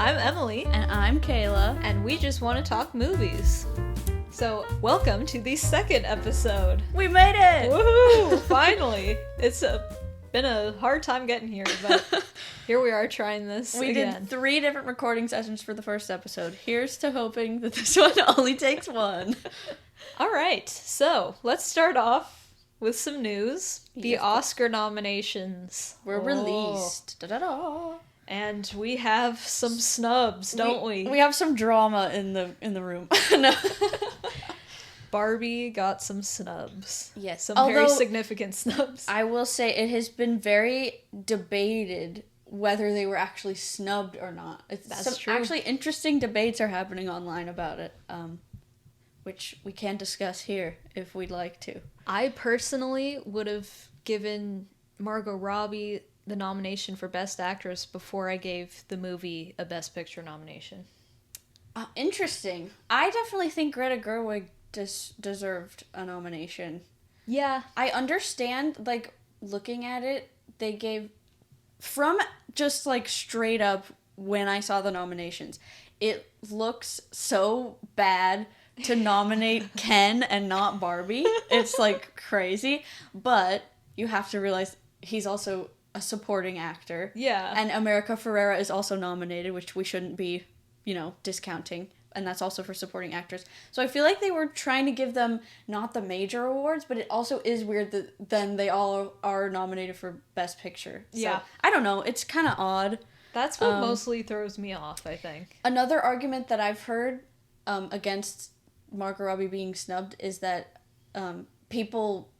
I'm Emily. And I'm Kayla. And we just want to talk movies. So, welcome to the second episode. We made it! Woohoo! Finally! It's been a hard time getting here, but here we are trying this again. Did 3 different recording sessions for the first episode. Here's to hoping that this one only takes 1. Alright, so let's start off with some news. The Oscar nominations were released. Da-da-da. And we have some snubs, don't we? We have some drama in the room. No. Barbie got some snubs. Yes. Some very significant snubs. I will say it has been very debated whether they were actually snubbed or not. That's true. Actually, interesting debates are happening online about it, which we can discuss here if we'd like to. I personally would have given Margot Robbie the nomination for Best Actress before I gave the movie a Best Picture nomination. Interesting. I definitely think Greta Gerwig deserved a nomination. Yeah. I understand, looking at it, they gave... From just, straight up when I saw the nominations, it looks so bad to nominate Ken and not Barbie. It's, crazy. But you have to realize he's also a supporting actor. Yeah. And America Ferrera is also nominated, which we shouldn't be, discounting. And that's also for supporting actors. So I feel like they were trying to give them not the major awards, but it also is weird that then they all are nominated for Best Picture. So, yeah. I don't know. It's kind of odd. That's what mostly throws me off, I think. Another argument that I've heard against Margot Robbie being snubbed is that people,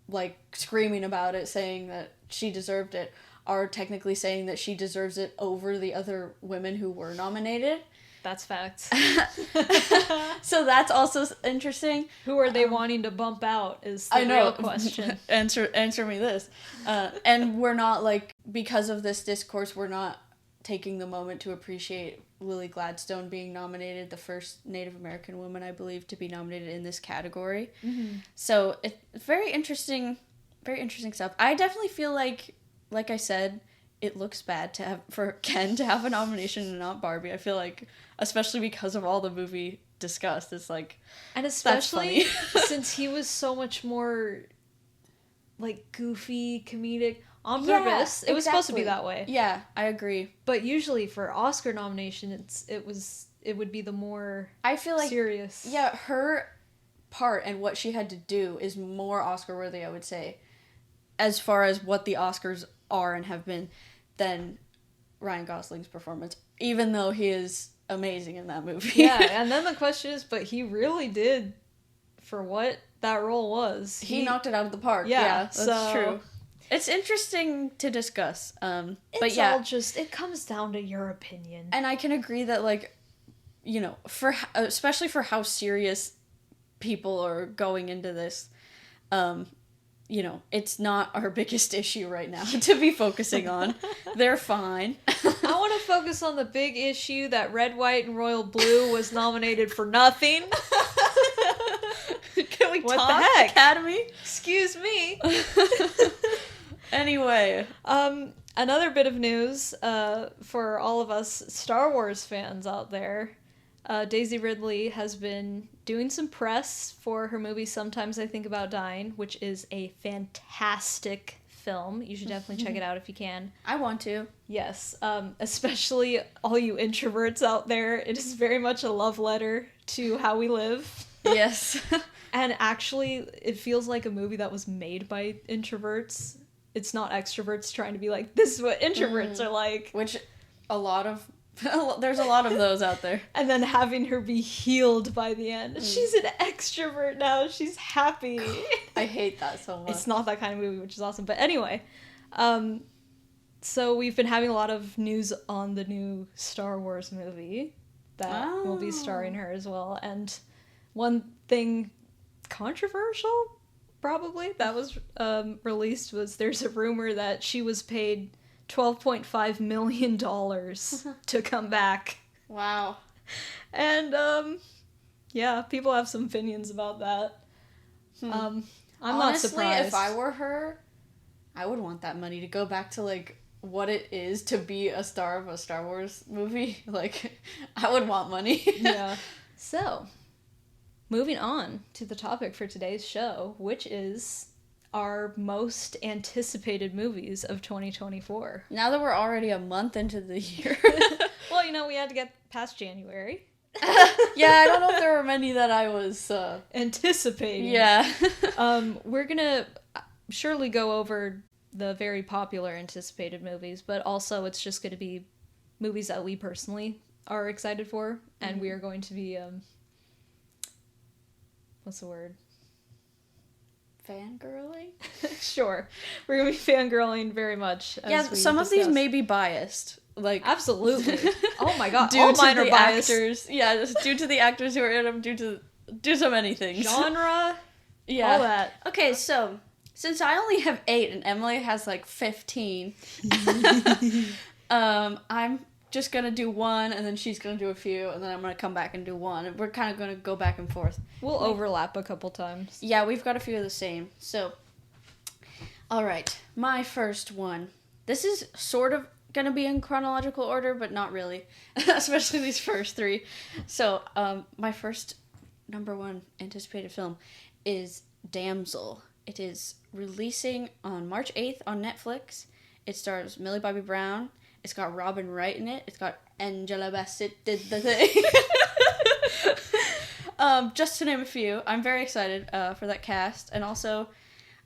screaming about it, saying that she deserved it, are technically saying that she deserves it over the other women who were nominated. That's facts. So that's also interesting. Who are they wanting to bump out is the real question. Answer me this. And we're not, because of this discourse, we're not taking the moment to appreciate Lily Gladstone being nominated, the first Native American woman, I believe, to be nominated in this category. Mm-hmm. So it's very interesting stuff. I definitely feel like I said, it looks bad for Ken to have a nomination and not Barbie. I feel like, especially because of all the movie discussed, it's and especially since he was so much more goofy, comedic on purpose. It was supposed to be that way. Yeah, I agree. But usually for Oscar nomination, it would be the more I feel like serious. Yeah, her part and what she had to do is more Oscar worthy, I would say, as far as what the Oscars are and have been, than Ryan Gosling's performance, even though he is amazing in that movie. Yeah, and then the question is, but he really did, for what that role was. He knocked it out of the park. Yeah, that's true. It's interesting to discuss. But yeah, it comes down to your opinion. And I can agree that, especially for how serious people are going into this, it's not our biggest issue right now to be focusing on. They're fine. I want to focus on the big issue that Red, White, and Royal Blue was nominated for nothing. Can we what talk, the heck? Academy? Excuse me. Anyway. Another bit of news for all of us Star Wars fans out there. Daisy Ridley has been doing some press for her movie Sometimes I Think About Dying, which is a fantastic film. You should definitely check it out if you can. I want to. Yes, especially all you introverts out there. It is very much a love letter to how we live. Yes. And actually, it feels like a movie that was made by introverts. It's not extroverts trying to be like, this is what introverts are like. Which there's a lot of those out there. And then having her be healed by the end. She's an extrovert now. She's happy. I hate that so much. It's not that kind of movie, which is awesome. But anyway, so we've been having a lot of news on the new Star Wars movie that will be starring her as well. And one thing controversial, probably, that was released was there's a rumor that she was paid $12.5 million to come back. Wow. And, yeah, people have some opinions about that. I'm Honestly, not surprised. if I were her, I would want that money to go back to, what it is to be a star of a Star Wars movie, like, I would want money. Yeah. So, moving on to the topic for today's show, which is our most anticipated movies of 2024. Now that we're already a month into the year. Well, we had to get past January. Yeah, I don't know if there were many that I was anticipating. Yeah. We're gonna surely go over the very popular anticipated movies, but also it's just gonna be movies that we personally are excited for, and we are going to be what's the word? Fangirling? Sure. We're gonna be fangirling very much. Some of these may be biased. Like, absolutely. Oh my god. All mine are biased. Actors. Yeah, just due to the actors who are in them, due to so many things. Genre. Yeah. All that. Okay, so since I only have 8 and Emily has like 15, I'm just gonna do one, and then she's gonna do a few, and then I'm gonna come back and do one. And we're kind of gonna go back and forth. We'll overlap a couple times. Yeah, we've got a few of the same. So, all right, my first one. This is sort of gonna be in chronological order, but not really, especially these first 3. So, my first number 1 anticipated film is Damsel. It is releasing on March 8th on Netflix. It stars Millie Bobby Brown. It's got Robin Wright in it. It's got Angela Bassett did the thing. Just to name a few. I'm very excited for that cast, and also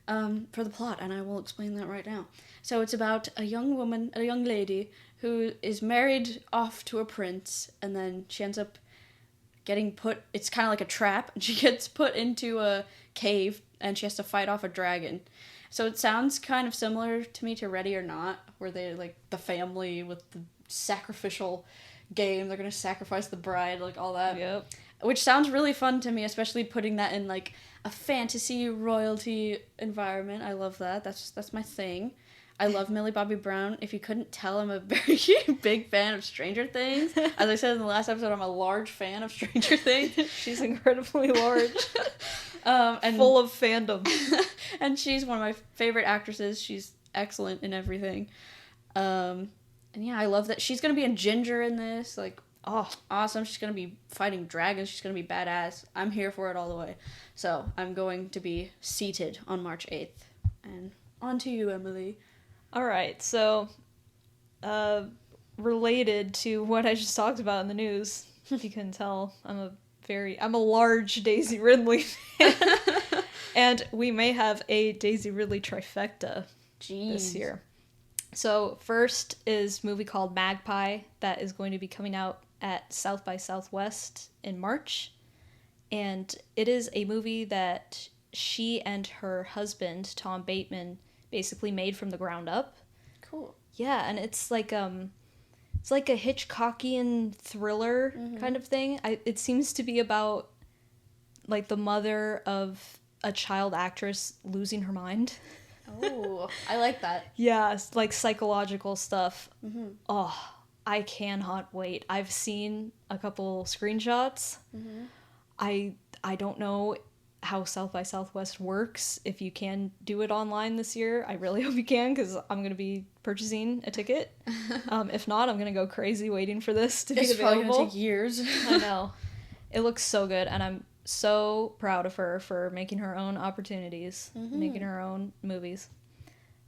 for the plot, and I will explain that right now. So it's about a young lady, who is married off to a prince, and then she ends up getting put, it's kind of like a trap, and she gets put into a cave, and she has to fight off a dragon. So it sounds kind of similar to me to Ready or Not, where they, like, the family with the sacrificial game, they're gonna sacrifice the bride, like, all that. Yep. Which sounds really fun to me, especially putting that in, like, a fantasy royalty environment. I love that. That's my thing. I love Millie Bobby Brown. If you couldn't tell, I'm a very big fan of Stranger Things. As I said in the last episode, I'm a large fan of Stranger Things. She's incredibly large. And full of fandom. And she's one of my favorite actresses. She's excellent in everything. And yeah, I love that. She's going to be a ginger in this. Like, oh, awesome. She's going to be fighting dragons. She's going to be badass. I'm here for it all the way. So I'm going to be seated on March 8th. And on to you, Emily. All right, so related to what I just talked about in the news, if you can tell, I'm a large Daisy Ridley fan. And we may have a Daisy Ridley trifecta this year. So first is a movie called Magpie that is going to be coming out at South by Southwest in March. And it is a movie that she and her husband, Tom Bateman, basically made from the ground up. Cool. Yeah, and it's like a Hitchcockian thriller kind of thing. It seems to be about, like, the mother of a child actress losing her mind. Oh, I like that. Yeah, it's like psychological stuff. Oh, I cannot wait. I've seen a couple screenshots. I don't know how South by Southwest works, if you can do it online this year. I really hope you can, because I'm going to be purchasing a ticket. If not, I'm going to go crazy waiting for this to be available. It's probably going to take years. I know. It looks so good, and I'm so proud of her for making her own opportunities, making her own movies.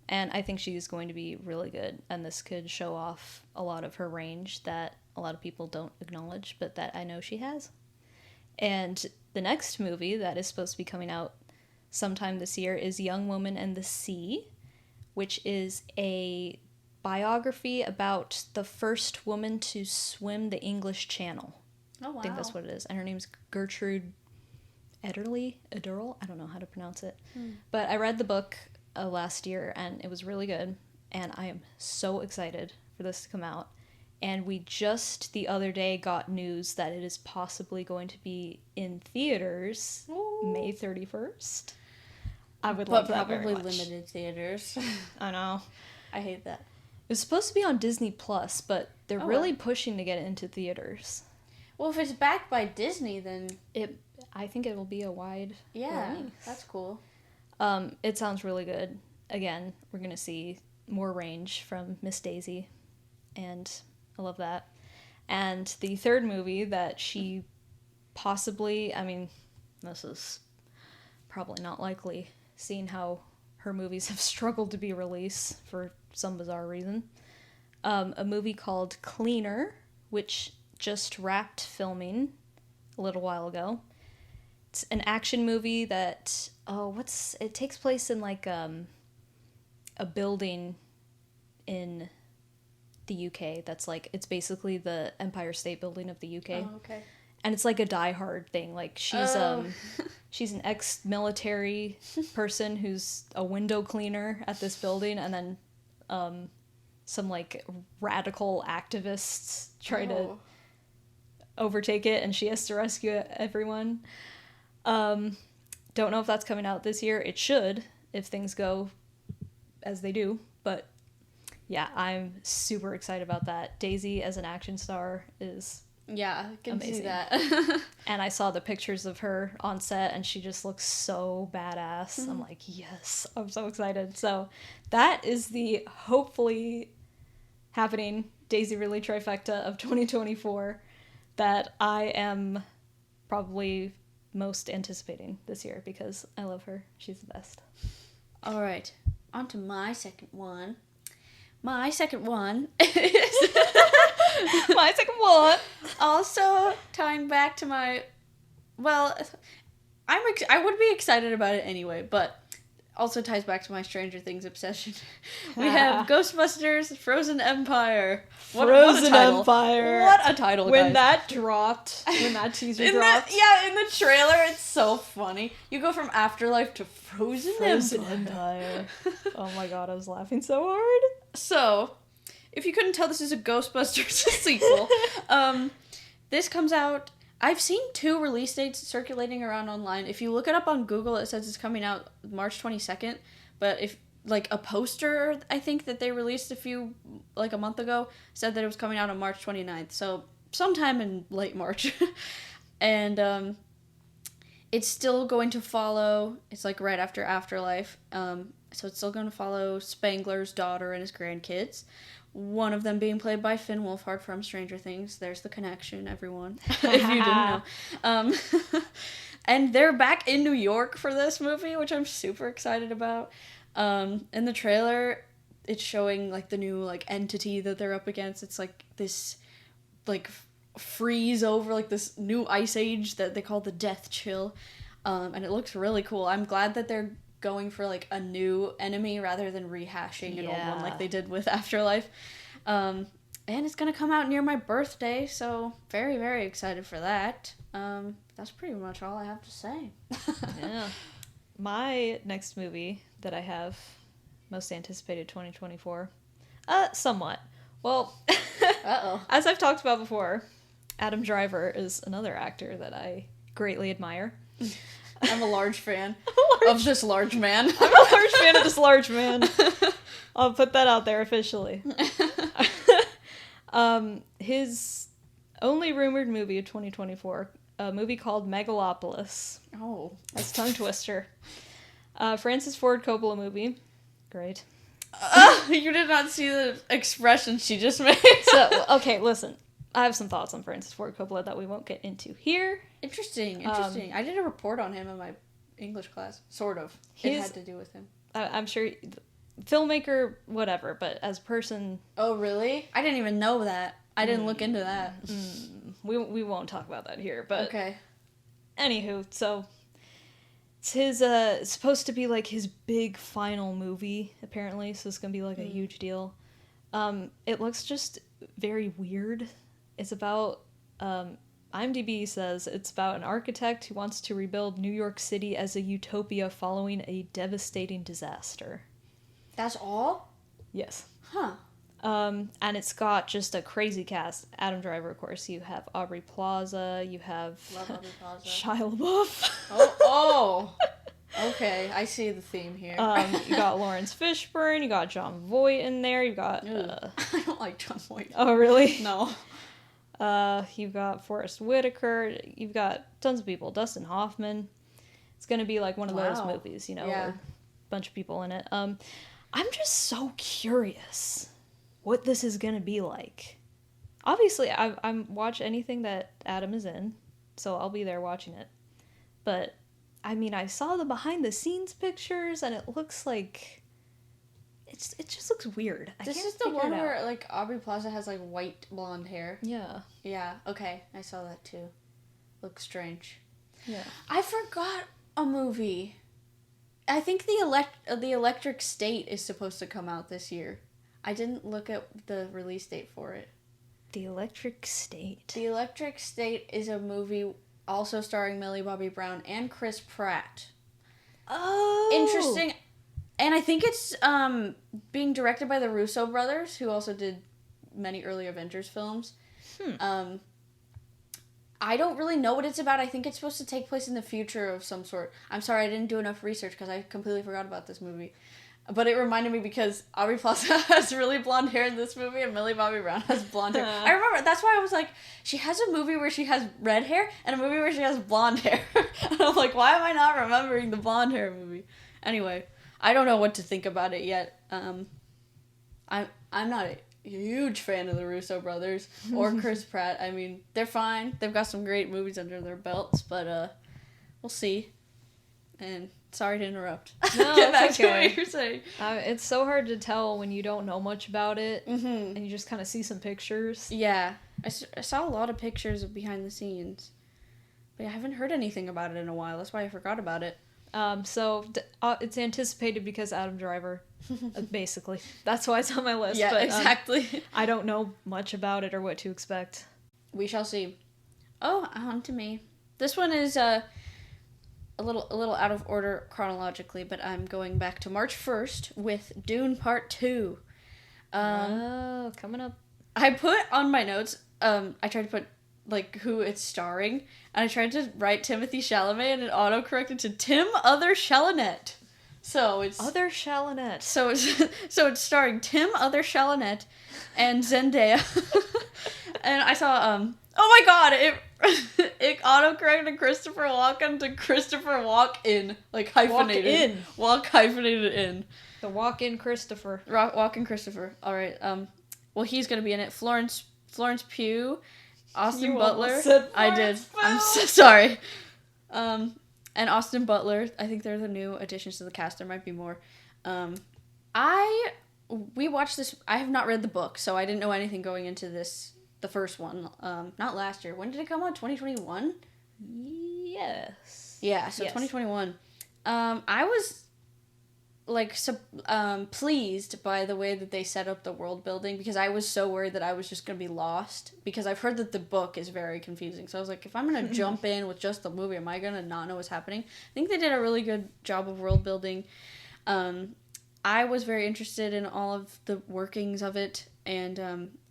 And I think she's going to be really good, and this could show off a lot of her range that a lot of people don't acknowledge, but that I know she has. And the next movie that is supposed to be coming out sometime this year is Young Woman and the Sea, which is a biography about the first woman to swim the English Channel. Oh, wow. I think that's what it is. And her name's Gertrude Ederle? I don't know how to pronounce it. But I read the book last year, and it was really good. And I am so excited for this to come out. And we just the other day got news that it is possibly going to be in theaters May 31st. I would love that very much. But probably limited theaters. I know. I hate that. It was supposed to be on Disney Plus, but they're really pushing to get it into theaters. Well, if it's backed by Disney, then I think it will be a wide release. That's cool. It sounds really good. Again, we're gonna see more range from Miss Daisy, and I love that. And the third movie that she possibly, I mean, this is probably not likely, seeing how her movies have struggled to be released for some bizarre reason. A movie called Cleaner, which just wrapped filming a little while ago. It's an action movie that, it takes place in like a building in the UK that's like, it's basically the Empire State Building of the UK. Oh, okay. And it's like a Die Hard thing. Like she's an ex-military person who's a window cleaner at this building, and then some like radical activists try to overtake it, and she has to rescue everyone. Don't know if that's coming out this year. It should, if things go as they do, but yeah, I'm super excited about that. Daisy as an action star is I can amazing. see that. And I saw the pictures of her on set, and she just looks so badass. Mm-hmm. I'm like, yes, I'm so excited. So that is the hopefully happening Daisy Ridley trifecta of 2024 that I am probably most anticipating this year because I love her. She's the best. All right, on to my second one. My second one is... My second one. Also tying back to my... Well, I would be excited about it anyway, but also ties back to my Stranger Things obsession. We have Ghostbusters Frozen Empire. What a title. Empire. What a title, when guys. When that teaser dropped. In the trailer, it's so funny. You go from Afterlife to Frozen Empire. Oh my god, I was laughing so hard. So, if you couldn't tell, this is a Ghostbusters sequel. This comes out... I've seen 2 release dates circulating around online. If you look it up on Google, it says it's coming out March 22nd. But if, like, a poster, I think, that they released a month ago, said that it was coming out on March 29th. So, sometime in late March. And, it's still going to follow, it's, like, right after Afterlife. So, it's still going to follow Spangler's daughter and his grandkids. One of them being played by Finn Wolfhard from Stranger Things. There's the connection, everyone, if you didn't know. And they're back in New York for this movie, which I'm super excited about. In the trailer, it's showing, like, the new, like, entity that they're up against. It's, like, this, like, freeze over, like, this new ice age that they call the Death Chill. And it looks really cool. I'm glad that they're going for, like, a new enemy rather than rehashing an old one like they did with Afterlife. And it's gonna come out near my birthday, so very, very excited for that. That's pretty much all I have to say. Yeah. My next movie that I have most anticipated 2024, somewhat. Well, as I've talked about before, Adam Driver is another actor that I greatly admire. I'm a large fan of this large man. I'm a large fan of this large man. I'll put that out there officially. His only rumored movie of 2024, a movie called Megalopolis. Oh. That's tongue twister. Francis Ford Coppola movie. Great. You did not see the expression she just made. So, okay, listen. I have some thoughts on Francis Ford Coppola that we won't get into here. Interesting. I did a report on him in my English class. Sort of. It had to do with him. I'm sure... filmmaker, whatever, but as a person... Oh, really? I didn't even know that. I didn't look into that. We won't talk about that here, but... Okay. Anywho, so... It's his, it's supposed to be, like, his big final movie, apparently, so it's gonna be, like, a huge deal. It looks just very weird. It's about, IMDb says it's about an architect who wants to rebuild New York City as a utopia following a devastating disaster. That's all? Yes. Huh. And it's got just a crazy cast. Adam Driver, of course. You have Aubrey Plaza. You have Love Aubrey Plaza. Shia LaBeouf. Oh. Okay, I see the theme here. You got Lawrence Fishburne. You got Jon Voight in there. You got. I don't like Jon Voight. Oh, really? No. You've got Forrest Whitaker. You've got tons of people. Dustin Hoffman. It's gonna be like one of those movies, you know, where a bunch of people in it. I'm just so curious what this is gonna be like. Obviously, I'm watch anything that Adam is in, so I'll be there watching it. But I mean, I saw the behind the scenes pictures, and it looks like it just looks weird. This is the one where like Aubrey Plaza has like white blonde hair. Yeah. Yeah. Okay, I saw that too. Looks strange. Yeah. I forgot a movie. I think the Electric State is supposed to come out this year. I didn't look at the release date for it. The Electric State. The Electric State is a movie also starring Millie Bobby Brown and Chris Pratt. Oh. Interesting. And I think it's being directed by the Russo brothers, who also did many early Avengers films. I don't really know what it's about. I think it's supposed to take place in the future of some sort. I'm sorry, I didn't do enough research because I completely forgot about this movie. But it reminded me because Aubrey Plaza has really blonde hair in this movie and Millie Bobby Brown has blonde hair. I remember, that's why I was like, she has a movie where she has red hair and a movie where she has blonde hair. And I'm like, why am I not remembering the blonde hair movie? Anyway, I don't know what to think about it yet. I'm not a huge fan of the Russo brothers or Chris Pratt. I mean, they're fine. They've got some great movies under their belts, but we'll see. And sorry to interrupt. No, Get back okay. to what you're saying. It's so hard to tell when you don't know much about it, Mm-hmm. and you just kind of see some pictures. Yeah, I saw a lot of pictures of behind the scenes, but I haven't heard anything about it in a while. That's why I forgot about it. So it's anticipated because Adam Driver, basically. That's why it's on my list. Yeah, but, exactly. I don't know much about it or what to expect. We shall see. Oh, on to me. This one is a little out of order chronologically, but I'm going back to March 1st with Dune Part 2. Coming up. I put on my notes, I tried to put like who it's starring, and I tried to write Timothy Chalamet and it auto-corrected to Tim Other Chalamet. So it's Other Chalamet. So it's starring Tim Other Chalamet and Zendaya. And I saw oh my god, it autocorrected Christopher Walken to Christopher Walk-in, like hyphenated. Walk hyphenated in. The Walk-in Christopher. Walken Christopher. All right. Well, he's gonna be in it. Florence Pugh, Austin Butler. I did. I'm so sorry. And Austin Butler. I think they're the new additions to the cast. There might be more. We watched this. I have not read the book, so I didn't know anything going into this. The first one. Not last year. When did it come out? 2021. Yes. Yeah. So 2021. I was like pleased by the way that they set up the world building, because I was so worried that I was just gonna be lost, because I've heard that the book is very confusing. So I was like, if I'm gonna jump in with just the movie, am I gonna not know what's happening? I think they did a really good job of world building. I was very interested in all of the workings of it, and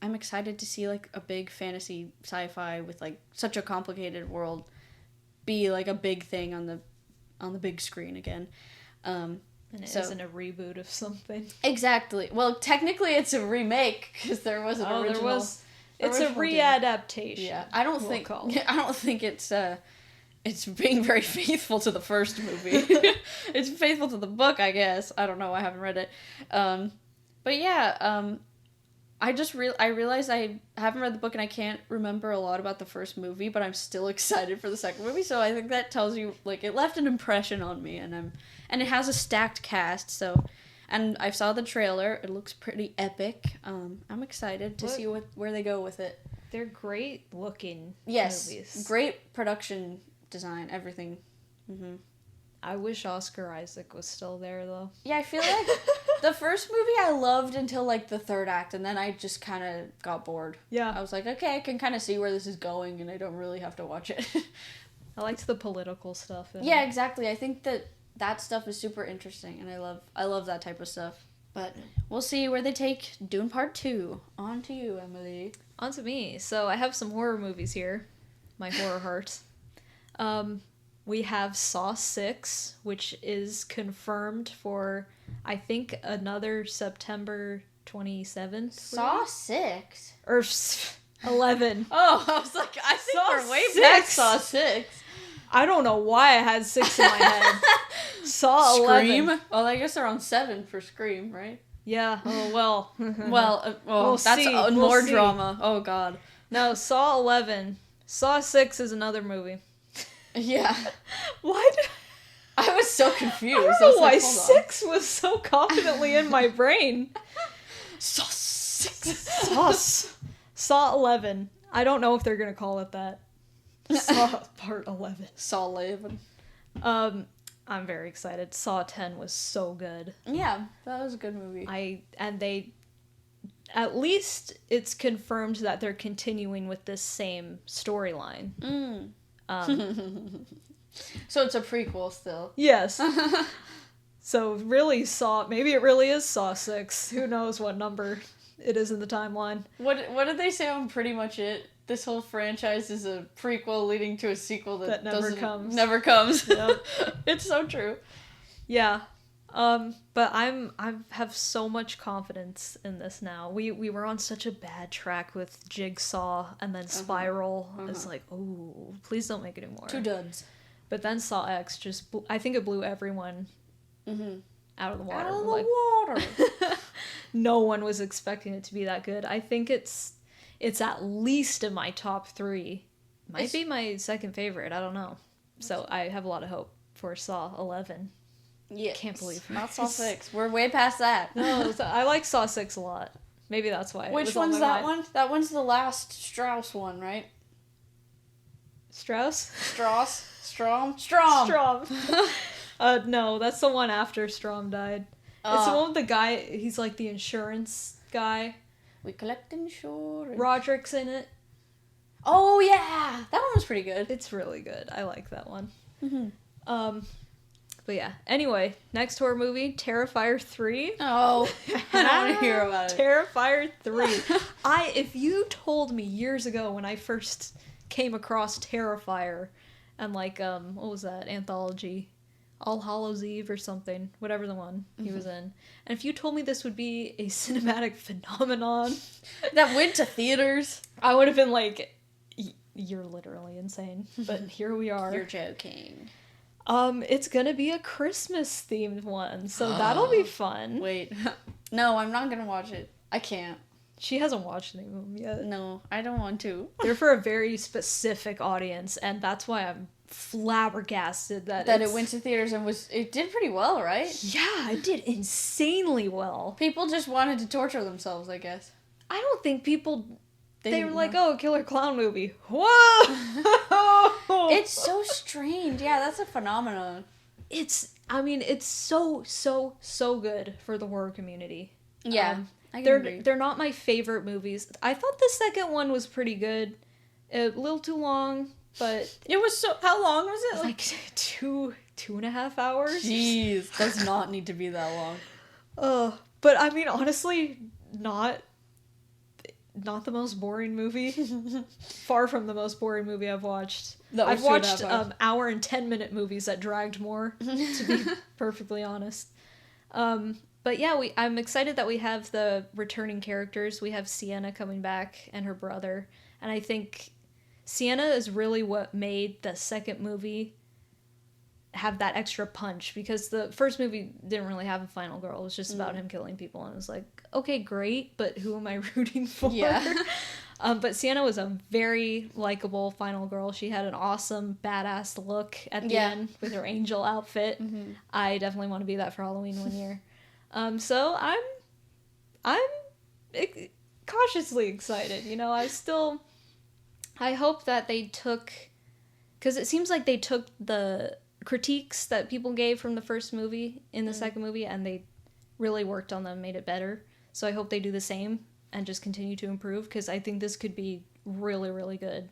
I'm excited to see like a big fantasy sci-fi with like such a complicated world be like a big thing on the big screen again. And it isn't a reboot of something. Exactly. Well, technically it's a remake, because there was an original. It's a readaptation. Yeah, I don't think it's being very faithful to the first movie. It's faithful to the book, I guess. I don't know. I haven't read it. But yeah, I realized I haven't read the book and I can't remember a lot about the first movie, but I'm still excited for the second movie. So I think that tells you, like, it left an impression on me, and it has a stacked cast. So, and I saw the trailer. It looks pretty epic. I'm excited to see where they go with it. They're great looking movies. Yes, great production design, everything. Mm-hmm. I wish Oscar Isaac was still there, though. Yeah, I feel like the first movie I loved until, like, the third act, and then I just kind of got bored. Yeah. I was like, okay, I can kind of see where this is going, and I don't really have to watch it. I liked the political stuff. Yeah, exactly. I think that stuff is super interesting, and I love that type of stuff. But we'll see where they take Dune Part 2. On to you, Emily. On to me. So I have some horror movies here. My horror heart. We have Saw 6, which is confirmed for, I think, another September 27th. Saw 6? Or 11. Oh, I was like, I think Saw we're way 6. past Saw 6. I don't know why I had 6 in my head. Saw 11. Scream? Well, I guess they're on 7 for Scream, right? Yeah. Oh well. We'll that's see. more drama. Oh God. No, Saw 11. Saw 6 is another movie. Yeah. Why? I was so confused. I don't know why 6 was so confidently in my brain. Saw 6. Saw 11. I don't know if they're gonna call it that. Saw Part 11. Saw 11. I'm very excited. Saw 10 was so good. Yeah, that was a good movie. At least it's confirmed that they're continuing with this same storyline. So it's a prequel still. Yes. So really maybe it really is Saw 6. Who knows what number it is in the timeline. What did they say on Pretty Much It? This whole franchise is a prequel leading to a sequel that never comes. Never comes. Yep. It's so true. Yeah. But I have so much confidence in this now. We were on such a bad track with Jigsaw and then Spiral. It's like, oh, please don't make it anymore. 2 duds. But then Saw X I think it blew everyone out of the water. Out of the water. No one was expecting it to be that good. I think it's at least in my top 3. Might be my second favorite. I don't know. So I have a lot of hope for Saw 11. Yeah. Can't believe it. Not Saw 6. We're way past that. No, I like Saw 6 a lot. Maybe that's why. Which one's that one? That one's the last Strauss one, right? Strauss? Strom? No, that's the one after Strom died. It's the one with the guy, he's like the insurance guy. We collect insurance. Roderick's in it. Oh, yeah! That one was pretty good. It's really good. I like that one. But yeah. Anyway, next horror movie, Terrifier 3. Oh, I don't want to hear about it. Terrifier 3. If you told me years ago when I first came across Terrifier and like, what was that anthology? All Hallows Eve or something, whatever the one he was in. And if you told me this would be a cinematic phenomenon that went to theaters, I would have been like, you're literally insane. But here we are. You're joking. It's gonna be a Christmas themed one, so that'll be fun. Wait. No, I'm not gonna watch it. I can't. She hasn't watched any of them yet. No, I don't want to. They're for a very specific audience, and that's why I'm flabbergasted that it went to theaters and it did pretty well, right? Yeah, it did insanely well. People just wanted to torture themselves, I guess. I don't think people... They were like, oh, killer clown movie. Whoa! It's so strange. Yeah, that's a phenomenon. It's so good for the horror community. Yeah, I can agree. They're not my favorite movies. I thought the second one was pretty good. A little too long, but... It was so... How long was it? Like 2.5 hours? Jeez, does not need to be that long. But I mean, honestly, not the most boring movie. Far from the most boring movie I've watched. I've watched hour and 10-minute movies that dragged more, to be perfectly honest. But yeah, I'm excited that we have the returning characters. We have Sienna coming back and her brother. And I think Sienna is really what made the second movie have that extra punch, because the first movie didn't really have a final girl. It was just about him killing people, and it was like, okay, great, but who am I rooting for? Yeah. But Sienna was a very likable final girl. She had an awesome badass look at the end with her angel outfit. I definitely want to be that for Halloween one year. So I'm cautiously excited. You know, I hope that they took, because it seems like they took the critiques that people gave from the first movie in the second movie, and they really worked on them, made it better. So I hope they do the same and just continue to improve, because I think this could be really, really good.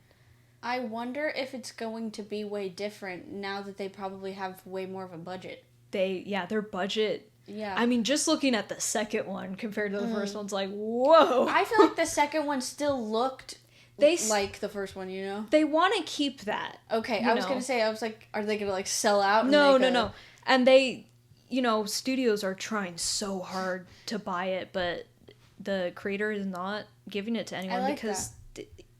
I wonder if it's going to be way different now that they probably have way more of a budget. Their budget. Yeah. I mean, just looking at the second one compared to the first one's like, whoa. I feel like the second one still looked like the first one, you know? They want to keep that. Okay, I was going to say, I was like, are they going to like sell out? No. And they, studios are trying so hard to buy it, but the creator is not giving it to anyone, because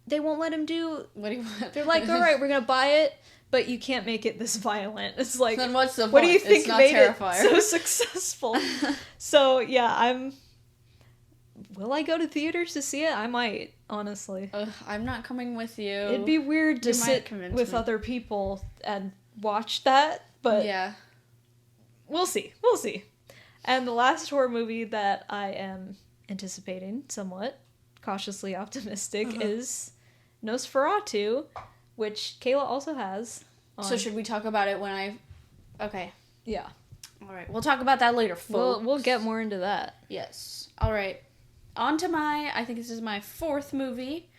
they won't let him do. What do you want? They're like, all right, we're gonna buy it, but you can't make it this violent. It's like, then what's the point? What do you think it's not made Terrifier. it so successful? So yeah, Will I go to theaters to see it? I might, honestly. I'm not coming with you. It'd be weird to sit with other people and watch that, but yeah, we'll see. We'll see. And the last horror movie that I am anticipating, somewhat cautiously optimistic, is Nosferatu, which Kayla also has. So should we talk about it when I... Okay. Yeah. All right. We'll talk about that later, folks. We'll get more into that. Yes. All right. On to I think this is my 4th movie.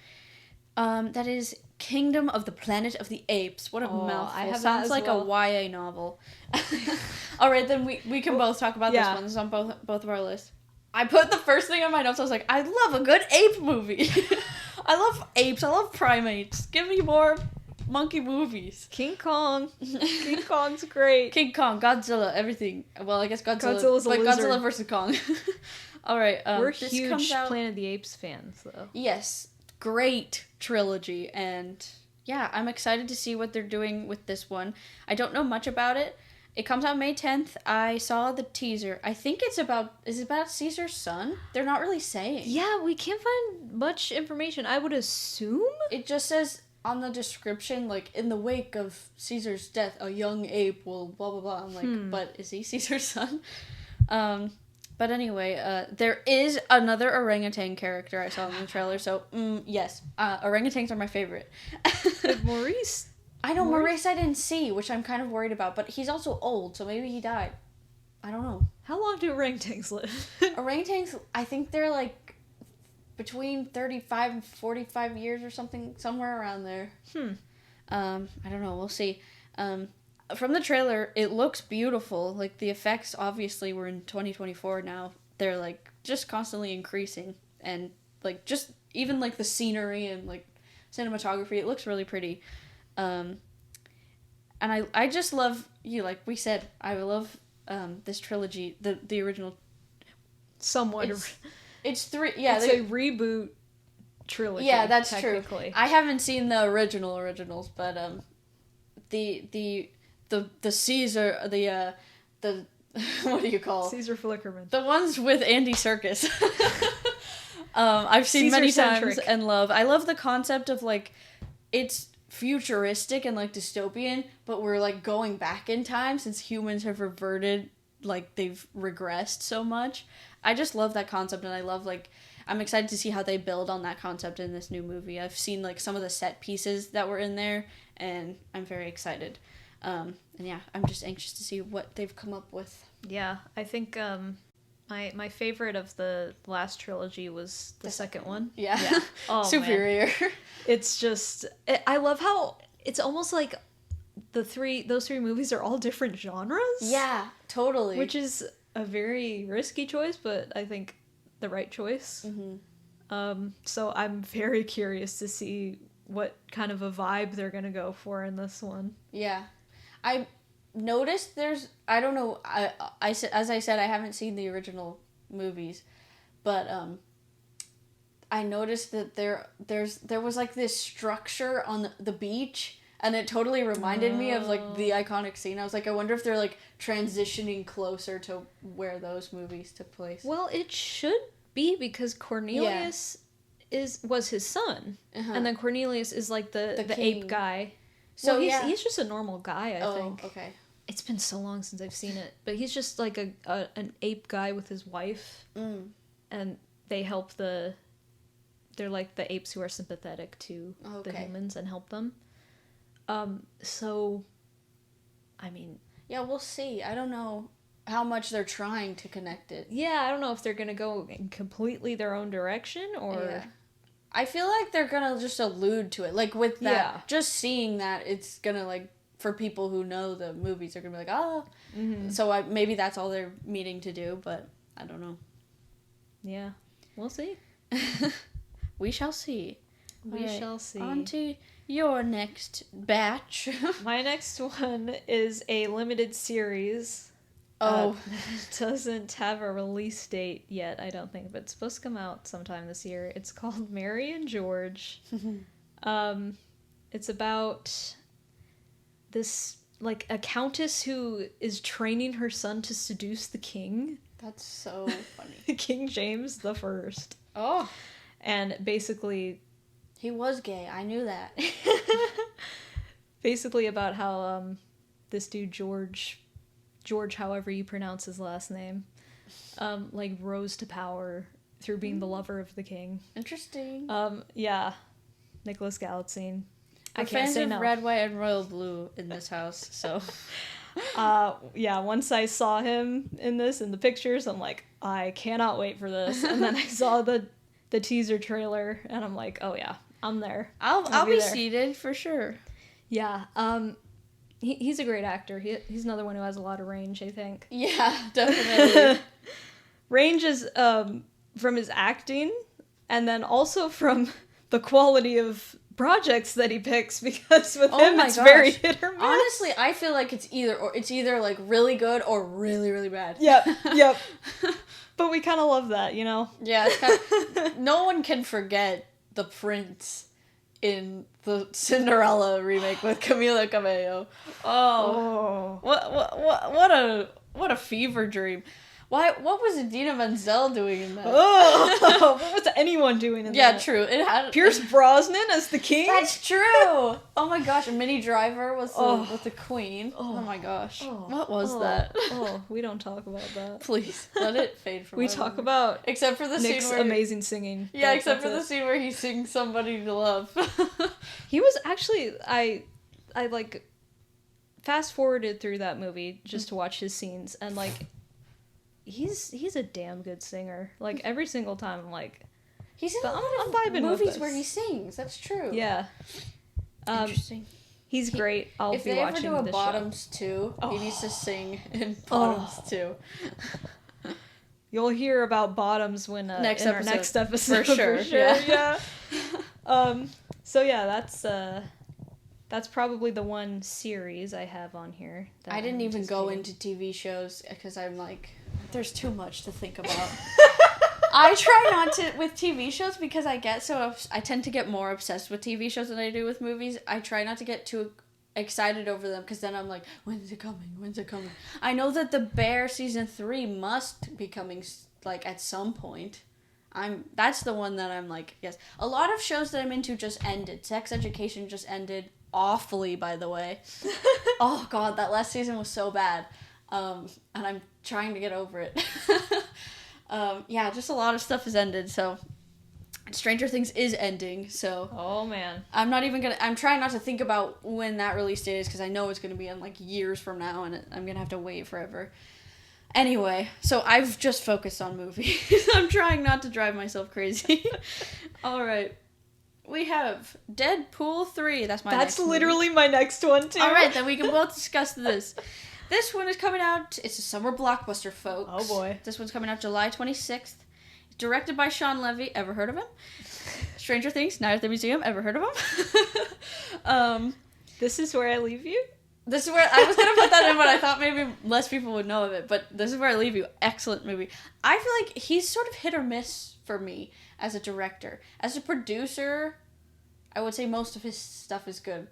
That is Kingdom of the Planet of the Apes. What a mouthful. I have Sounds like a YA novel. All right, then we can both talk about this one. This is on both of our lists. I put the first thing on my notes. I was like, I love a good ape movie. I love apes. I love primates. Give me more monkey movies. King Kong. King Kong's great. King Kong, Godzilla, everything. Well, I guess Godzilla's a lizard. Godzilla versus Kong. All right. We're huge Planet of the Apes fans, though. Yes. Great trilogy. And yeah, I'm excited to see what they're doing with this one. I don't know much about it. It comes out May 10th. I saw the teaser. I think is it about Caesar's son? They're not really saying. Yeah, we can't find much information. I would assume? It just says on the description, like, in the wake of Caesar's death, a young ape will blah, blah, blah. I'm like, but is he Caesar's son? But anyway, there is another orangutan character I saw in the trailer, so, yes. Orangutans are my favorite. Did Maurice... I know, Maurice I didn't see, which I'm kind of worried about, but he's also old, so maybe he died. I don't know. How long do orangutans live? Orangutans, I think they're like between 35 and 45 years or something, somewhere around there. I don't know, we'll see. From the trailer, it looks beautiful. Like, the effects, obviously, we're in 2024 now. They're, like, just constantly increasing. And, like, just even, like, the scenery and, like, cinematography, it looks really pretty. And I just love, like we said, I love this trilogy, the original. Somewhat. It's 3, it's a reboot trilogy. Yeah, that's true. I haven't seen the originals, but the Caesar, the what do you call Caesar Flickerman? The ones with Andy Serkis. I've seen many times and love. I love the concept of, like, it's futuristic and, like, dystopian, but we're, like, going back in time since humans have reverted, like, they've regressed so much. I just love that concept, and I love, like, I'm excited to see how they build on that concept in this new movie. I've seen, like, some of the set pieces that were in there, and I'm very excited. And yeah, I'm just anxious to see what they've come up with. Yeah, I think my favorite of the last trilogy was the second one. Yeah. Oh, superior. Man. It's just, I love how it's almost like those three movies are all different genres. Yeah, totally. Which is a very risky choice, but I think the right choice. So I'm very curious to see what kind of a vibe they're gonna go for in this one. Yeah. I noticed I don't know, as I said, I haven't seen the original movies, but I noticed that there was, like, this structure on the beach, and it totally reminded me of, like, the iconic scene. I was like, I wonder if they're, like, transitioning closer to where those movies took place. Well, it should be, because Cornelius was his son, and then Cornelius is, like, the ape guy. So well, he's just a normal guy, I think. Okay. It's been so long since I've seen it, but he's just like an ape guy with his wife, and they help they're like the apes who are sympathetic to the humans and help them. So, I mean, yeah, we'll see. I don't know how much they're trying to connect it. Yeah, I don't know if they're gonna go in completely their own direction or. Yeah. I feel like they're gonna just allude to it, like with that. Just seeing that, it's gonna, like, for people who know the movies, they're gonna be like, oh. So maybe that's all they're meaning to do, but I don't know. Yeah, we'll see. We shall see. We shall see. On to your next batch. My next one is a limited series. It doesn't have a release date yet, I don't think, but it's supposed to come out sometime this year. It's called Mary and George. It's about this, like, a countess who is training her son to seduce the king. That's so funny. King James the First. Oh. And basically... He was gay. I knew that. Basically about how this dude George, however you pronounce his last name, like, rose to power through being the lover of the king. Interesting. Yeah. Nicholas Galitzine. We're fans of red, white, and royal blue in this house, so... Yeah, once I saw him in the pictures, I'm like, I cannot wait for this. And then I saw the teaser trailer, and I'm like, oh yeah, I'm there. I'll be there. Seated for sure. Yeah. He's a great actor. He's another one who has a lot of range, I think. Yeah, definitely. Range is from his acting, and then also from the quality of projects that he picks, because with him it's very hit or miss. Honestly, I feel like it's either like really good or really, really bad. Yep. But we kind of love that, you know? Yeah, it's kind of, no one can forget the prince in the Cinderella remake with Camila Cabello. Oh. What a fever dream. What was Idina Menzel doing in that? Oh, what was anyone doing in that? Yeah, true. It had Pierce Brosnan as the king? That's true. Oh my gosh, Minnie Driver was with the queen. Oh my gosh. What was that? We don't talk about that. Please, let it fade from We talk about except for the Nick's scene where amazing singing. Yeah, except for the scene where he sings Somebody to Love. He was actually I like fast forwarded through that movie just to watch his scenes, and like he's a damn good singer. Like, every single time I'm like, he's in a lot of vibing movies where he sings. That's true. Yeah. Interesting. He's great. I'll be watching this show. If they ever do a Bottoms 2, he needs to sing in Bottoms 2. You'll hear about Bottoms when next episode. For sure. Yeah. So yeah, that's probably the one series I have on here. I didn't even go into TV shows because I'm like, there's too much to think about. I try not to with TV shows because I tend to get more obsessed with TV shows than I do with movies. I try not to get too excited over them because then I'm like, when's it coming? I know that The Bear season 3 must be coming like at some point. That's the one that I'm like, yes. A lot of shows that I'm into just ended. Sex Education just ended awfully, by the way. Oh god, that last season was so bad. And I'm trying to get over it. Yeah, just a lot of stuff has ended, so Stranger Things is ending, so oh man, I'm trying not to think about when that release date is because I know it's going to be in like years from now and I'm going to have to wait forever. Anyway, so I've just focused on movies. I'm trying not to drive myself crazy. All right. We have Deadpool 3. That's literally my next one, too. All right, then we can both discuss this. This one is coming out. It's a summer blockbuster, folks. Oh, boy. This one's coming out July 26th. Directed by Sean Levy. Ever heard of him? Stranger Things, Night at the Museum. Ever heard of him? This Is Where I Leave You? This is where I was going to put that in, but I thought maybe less people would know of it. But This Is Where I Leave You. Excellent movie. I feel like he's sort of hit or miss for me as a director. As a producer, I would say most of his stuff is good.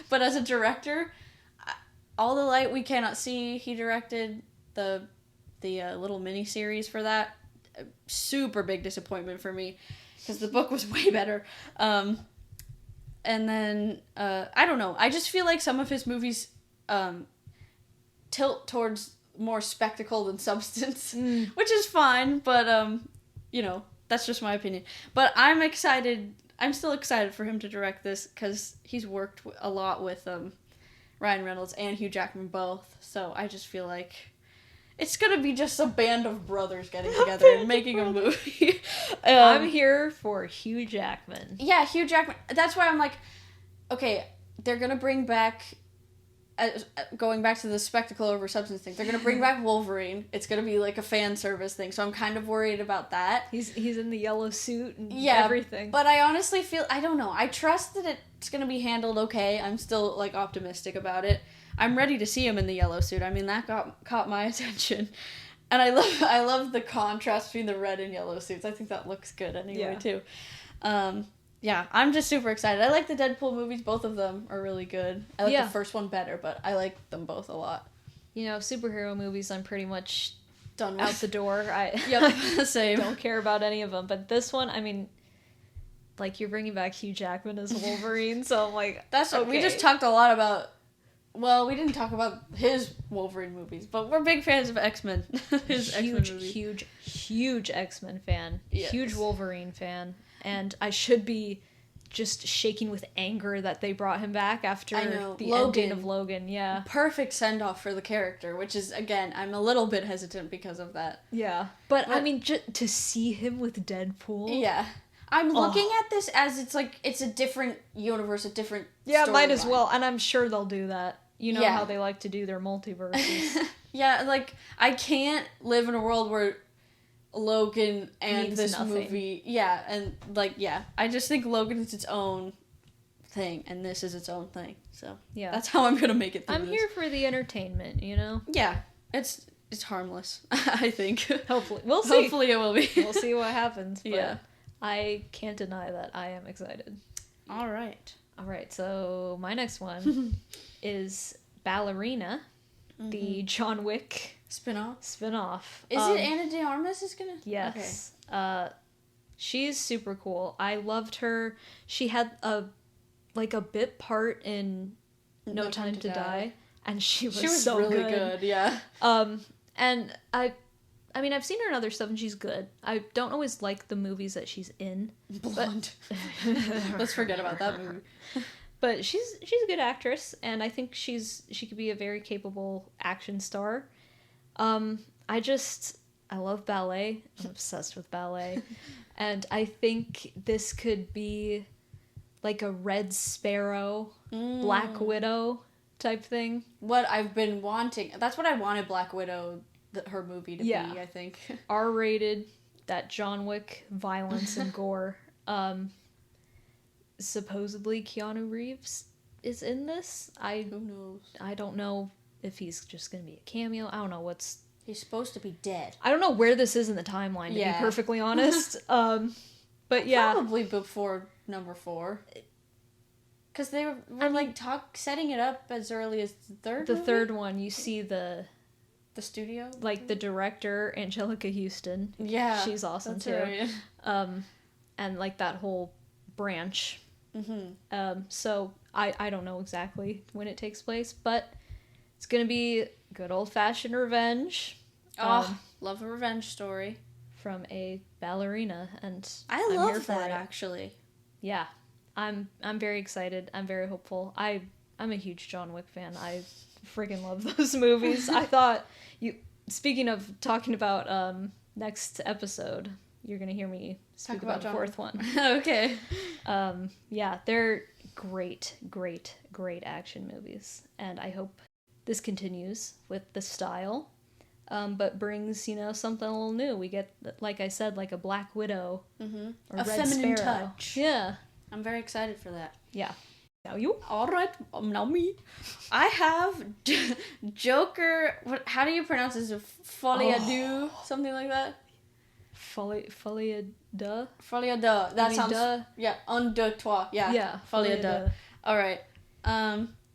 But as a director, All the Light We Cannot See, he directed the little mini-series for that. Super big disappointment for me, because the book was way better. And then, I don't know. I just feel like some of his movies tilt towards more spectacle than substance, which is fine, but, that's just my opinion. But I'm excited. I'm still excited for him to direct this, because he's worked a lot with Ryan Reynolds and Hugh Jackman both, so I just feel like it's gonna be just a band of brothers getting together and making a movie. I'm here for Hugh Jackman. Yeah, Hugh Jackman. That's why I'm like, okay, they're gonna bring back, going back to the spectacle over substance thing, they're gonna bring back Wolverine. It's gonna be like a fan service thing, so I'm kind of worried about that. He's in the yellow suit and everything. But I honestly feel, I don't know, I trust that it's gonna be handled okay. I'm still like optimistic about it. I'm ready to see him in the yellow suit. I mean, that caught my attention. And I love the contrast between the red and yellow suits. I think that looks good anyway, too. yeah, I'm just super excited. I like the Deadpool movies. Both of them are really good. I like the first one better, but I like them both a lot. You know, superhero movies, I'm pretty much done out the door. Yep, same. Don't care about any of them. But this one, I mean, like, you're bringing back Hugh Jackman as Wolverine, so I'm like, that's okay. We just talked a lot about. Well, we didn't talk about his Wolverine movies, but we're big fans of X-Men. Huge X-Men fan. Yes. Huge Wolverine fan. And I should be just shaking with anger that they brought him back after the ending of Logan. Yeah. Perfect send-off for the character, which is, again, I'm a little bit hesitant because of that. Yeah. But I mean, to see him with Deadpool. Yeah. I'm looking at this as it's a different universe, a different Yeah, might as well. And I'm sure they'll do that. You know how they like to do their multiverses. Yeah, like, I can't live in a world where Logan and means this movie... Yeah, and, like, yeah. I just think Logan is its own thing, and this is its own thing. So, yeah, that's how I'm gonna make it through I'm here for the entertainment, you know? Yeah, it's harmless, I think. Hopefully. We'll see. Hopefully it will be. We'll see what happens, but yeah. I can't deny that I am excited. All right, so my next one is Ballerina, the John Wick spin-off. Is it Ana de Armas is gonna? Yes. Okay. She's super cool. I loved her. She had a bit part in No Time to Die, and she was so really good. Yeah. And I mean, I've seen her in other stuff, and she's good. I don't always like the movies that she's in. Blonde. Let's forget about that movie. But she's a good actress, and I think she could be a very capable action star. I love ballet. I'm obsessed with ballet. And I think this could be like a Red Sparrow, Black Widow type thing. What I've been wanting. That's what I wanted Black Widow, her movie to be, I think. R-rated, that John Wick violence and gore. Supposedly Keanu Reeves is in this. Who knows? I don't know if he's just going to be a cameo. I don't know He's supposed to be dead. I don't know where this is in the timeline, to be perfectly honest. But yeah. Probably before number 4. Because they were setting it up as early as the third movie? Third one, you see the studio? Like, the director, Angelica Houston. Yeah. She's awesome, too. Right. And, like, that whole branch. Mm-hmm. So, I don't know exactly when it takes place, but it's gonna be good old-fashioned revenge. Love a revenge story. From a ballerina, and I'm love here for that, actually. Yeah. I'm very excited. I'm very hopeful. I'm a huge John Wick fan. I freaking love those movies. I thought speaking of talking about next episode, you're gonna hear me speak about the fourth one. Okay. Yeah, they're great action movies, and I hope this continues with the style, but brings something a little new. We get, like I said, like a Black Widow, or a Red feminine Sparrow. touch. Yeah, I'm very excited for that. Yeah. Now you. All right, now me. I have Joker. How do you pronounce this? Folie à deux, something like that. Folie à deux. Folie à deux. That sounds. Yeah. Un, deux, trois. Yeah. Yeah. Folie à deux. All right.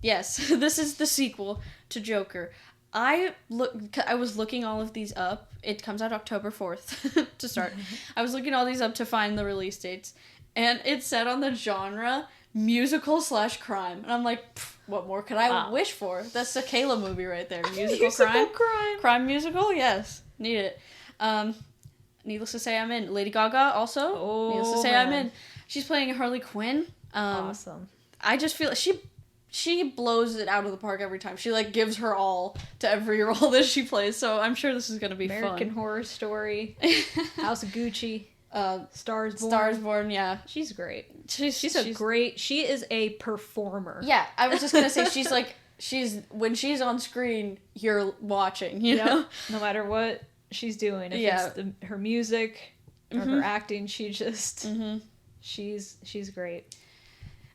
Yes. This is the sequel to Joker. I was looking all of these up. It comes out October 4th to start. I was looking all these up to find the release dates, and it said on the genre musical/crime, and I'm like, what more could I wish for? That's a Kayla movie right there. Musical crime musical. Yes, need it. Needless to say, I'm in. Lady Gaga also. Needless to say, I'm in. She's playing Harley Quinn. Awesome. I just feel she blows it out of the park every time. She gives her all to every role that she plays. So I'm sure this is gonna be fun. American Horror Story, House of Gucci, Stars Born. Stars Born, yeah. She's great. She's great. She is a performer. Yeah, I was just gonna say when she's on screen, you're watching. You know, no matter what she's doing. If it's her music or her acting, she just she's great.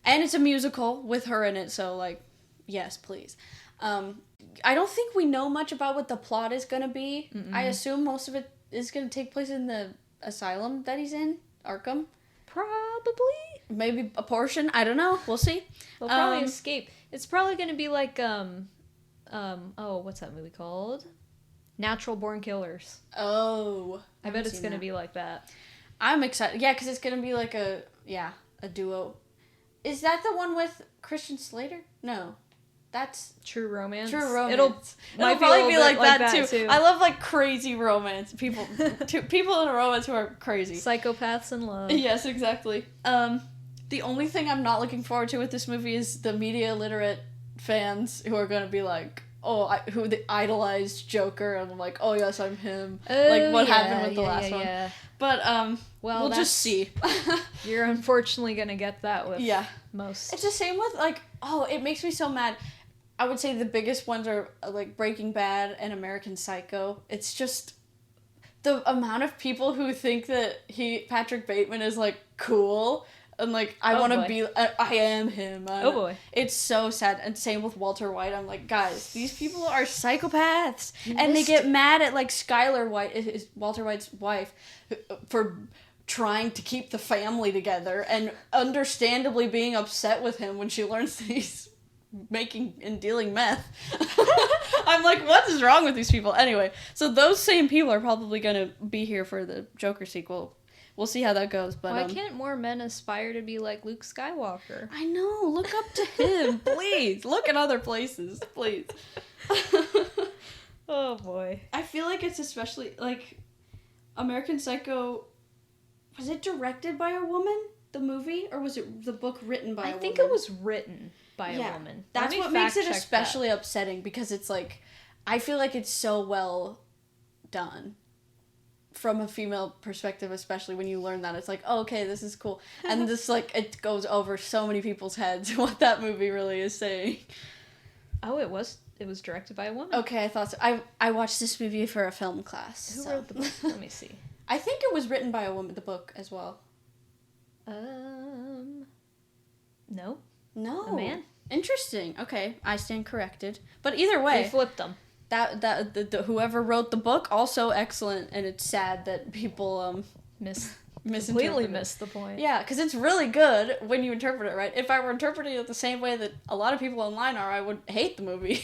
And it's a musical with her in it, so yes, please. I don't think we know much about what the plot is gonna be. Mm-mm. I assume most of it is gonna take place in the asylum that he's in, Arkham. Probably. Maybe a portion. I don't know. We'll see. They'll probably escape. It's probably going to be like, what's that movie called? Natural Born Killers. Oh. I bet it's going to be like that. I'm excited. Yeah, because it's going to be like a duo. Is that the one with Christian Slater? No. That's True Romance. True Romance. It'll probably be like that too. I love like crazy romance. People in a romance who are crazy. Psychopaths in love. Yes, exactly. The only thing I'm not looking forward to with this movie is the media illiterate fans who are going to be like, who idolized Joker, and I'm like, oh yes, I'm him. Like what happened with the last one. Yeah. But we'll just see. You're unfortunately going to get that with most. It's the same with like, it makes me so mad. I would say the biggest ones are like Breaking Bad and American Psycho. It's just the amount of people who think that Patrick Bateman is like cool and like I want to be. I am him. It's so sad. And same with Walter White. I'm like, guys, these people are psychopaths, and they get mad at like Skylar White, is Walter White's wife, for trying to keep the family together, and understandably being upset with him when she learns that he's making and dealing meth. I'm like, what is wrong with these people? Anyway, so those same people are probably gonna be here for the Joker sequel. We'll see how that goes. But why can't more men aspire to be like Luke Skywalker? I know. Look up to him, please. Look at other places, please. Oh boy. I feel like it's especially like American Psycho. Was it directed by a woman, the movie, or was it the book written by a woman? I think it was written by a woman. That's what makes it especially upsetting, because it's like, I feel like it's so well done from a female perspective, especially when you learn that. It's like, oh, okay, this is cool. And this, like, it goes over so many people's heads what that movie really is saying. Oh, it was directed by a woman? Okay, I thought so. I watched this movie for a film class. Who wrote the book? Let me see. I think it was written by a woman, the book, as well. No. No. A man. Interesting. Okay, I stand corrected. But either way, they flipped them. The whoever wrote the book, also excellent, and it's sad that people completely missed the point. Yeah, because it's really good when you interpret it right. If I were interpreting it the same way that a lot of people online are, I would hate the movie.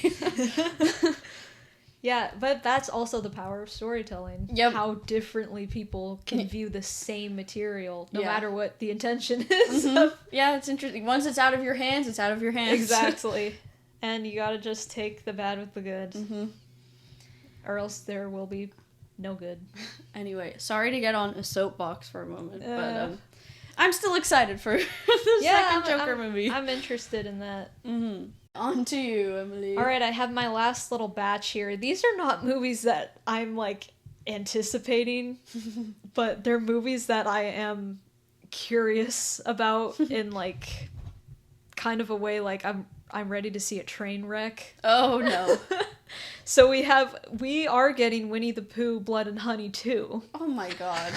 Yeah, but that's also the power of storytelling. Yep. How differently people can view the same material, no matter what the intention is. Mm-hmm. Yeah, it's interesting. Once it's out of your hands, it's out of your hands. Exactly. And you gotta just take the bad with the good. Mm-hmm. Or else there will be no good. Anyway, sorry to get on a soapbox for a moment, but I'm still excited for the second Joker movie. I'm interested in that. Mm-hmm. On to you, Emily. Alright, I have my last little batch here. These are not movies that I'm, like, anticipating, but they're movies that I am curious about in, like, kind of a way, like, I'm ready to see a train wreck. Oh, no. So we are getting Winnie the Pooh, Blood and Honey 2. Oh my god.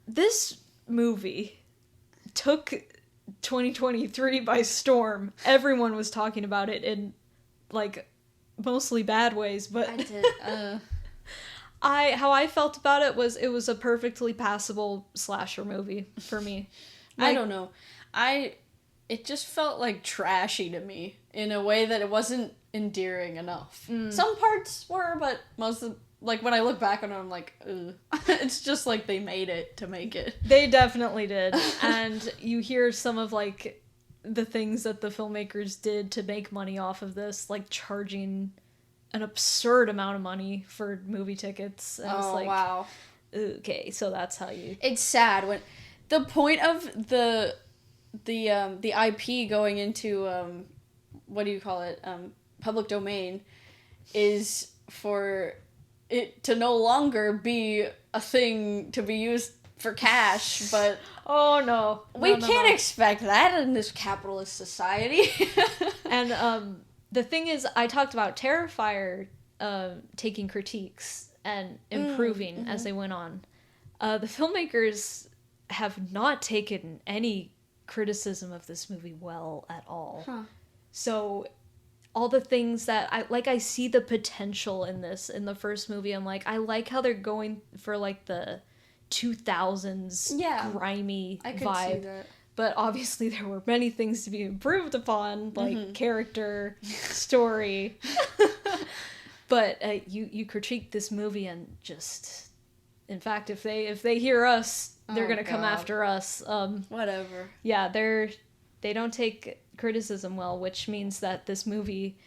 This movie took 2023 by storm. Everyone was talking about it in, like, mostly bad ways, but I did. How I felt about it was a perfectly passable slasher movie for me. I don't know. It just felt like trashy to me in a way that it wasn't endearing enough. Some parts were, but most of, like, when I look back on it, I'm like, ugh. It's just like they made it to make it. They definitely did. And you hear some of, like, the things that the filmmakers did to make money off of this, like charging an absurd amount of money for movie tickets. And it's like, wow. Okay, so that's how you... It's sad when the point of the IP going into what do you call it, public domain, is for it to no longer be a thing to be used for cash. But oh no, we can't expect that in this capitalist society. And the thing is, I talked about Terrifier taking critiques and improving as they went on. The filmmakers have not taken any criticism of this movie well at all. So all the things that I see the potential in this in the first movie. I'm like, I like how they're going for like the 2000s grimy I could vibe. see that. But obviously there were many things to be improved upon, like character, story. But you critique this movie and just, in fact, if they hear us, they're gonna come after us. Whatever. Yeah, they don't take criticism well, which means that this movie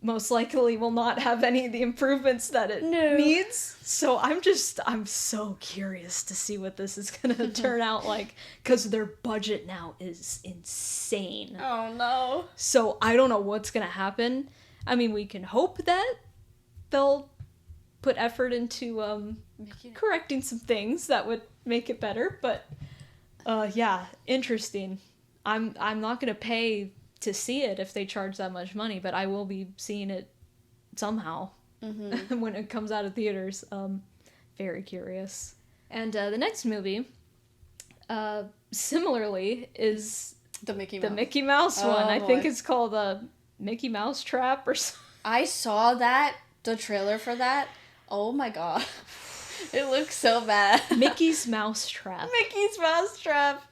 most likely will not have any of the improvements that it needs. So I'm so curious to see what this is gonna turn out like, because their budget now is insane. Oh no. So I don't know what's gonna happen. I mean, we can hope that they'll put effort into correcting some things that would make it better, but yeah, interesting. I'm not gonna pay to see it if they charge that much money, but I will be seeing it somehow when it comes out of theaters. Very curious. And the next movie, similarly, is the Mickey Mouse one. I boy. think it's called Mickey Mouse Trap or something. I saw the trailer for that. Oh my god. It looks so bad. Mickey's Mouse Trap. Mickey's Mouse Trap.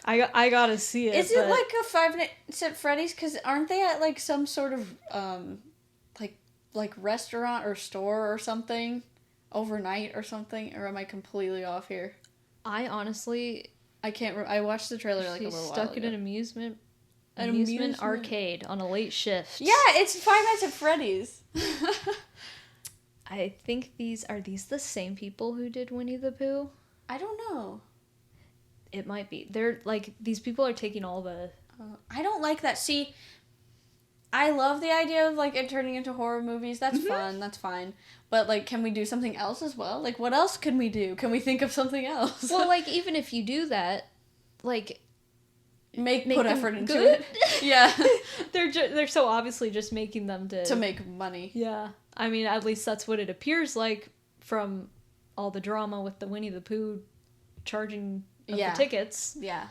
I gotta see it. Is it like a Five Nights at Freddy's? Because aren't they at like some sort of like restaurant or store or something overnight or something? Or am I completely off here? I honestly, I can't. I watched the trailer like a little while stuck ago. in an amusement arcade on a late shift. Yeah, it's Five Nights at Freddy's. I think are these the same people who did Winnie the Pooh? I don't know. It might be. They're like, these people are taking all the... I don't like that. See, I love the idea of like it turning into horror movies. That's fun. That's fine. But like, can we do something else as well? Like, what else can we do? Can we think of something else? Well, like, even if you do that, like... Put effort into it. Yeah. They're so obviously just making them to make money. Yeah. I mean, at least that's what it appears like from all the drama with the Winnie the Pooh charging of the tickets. Yeah.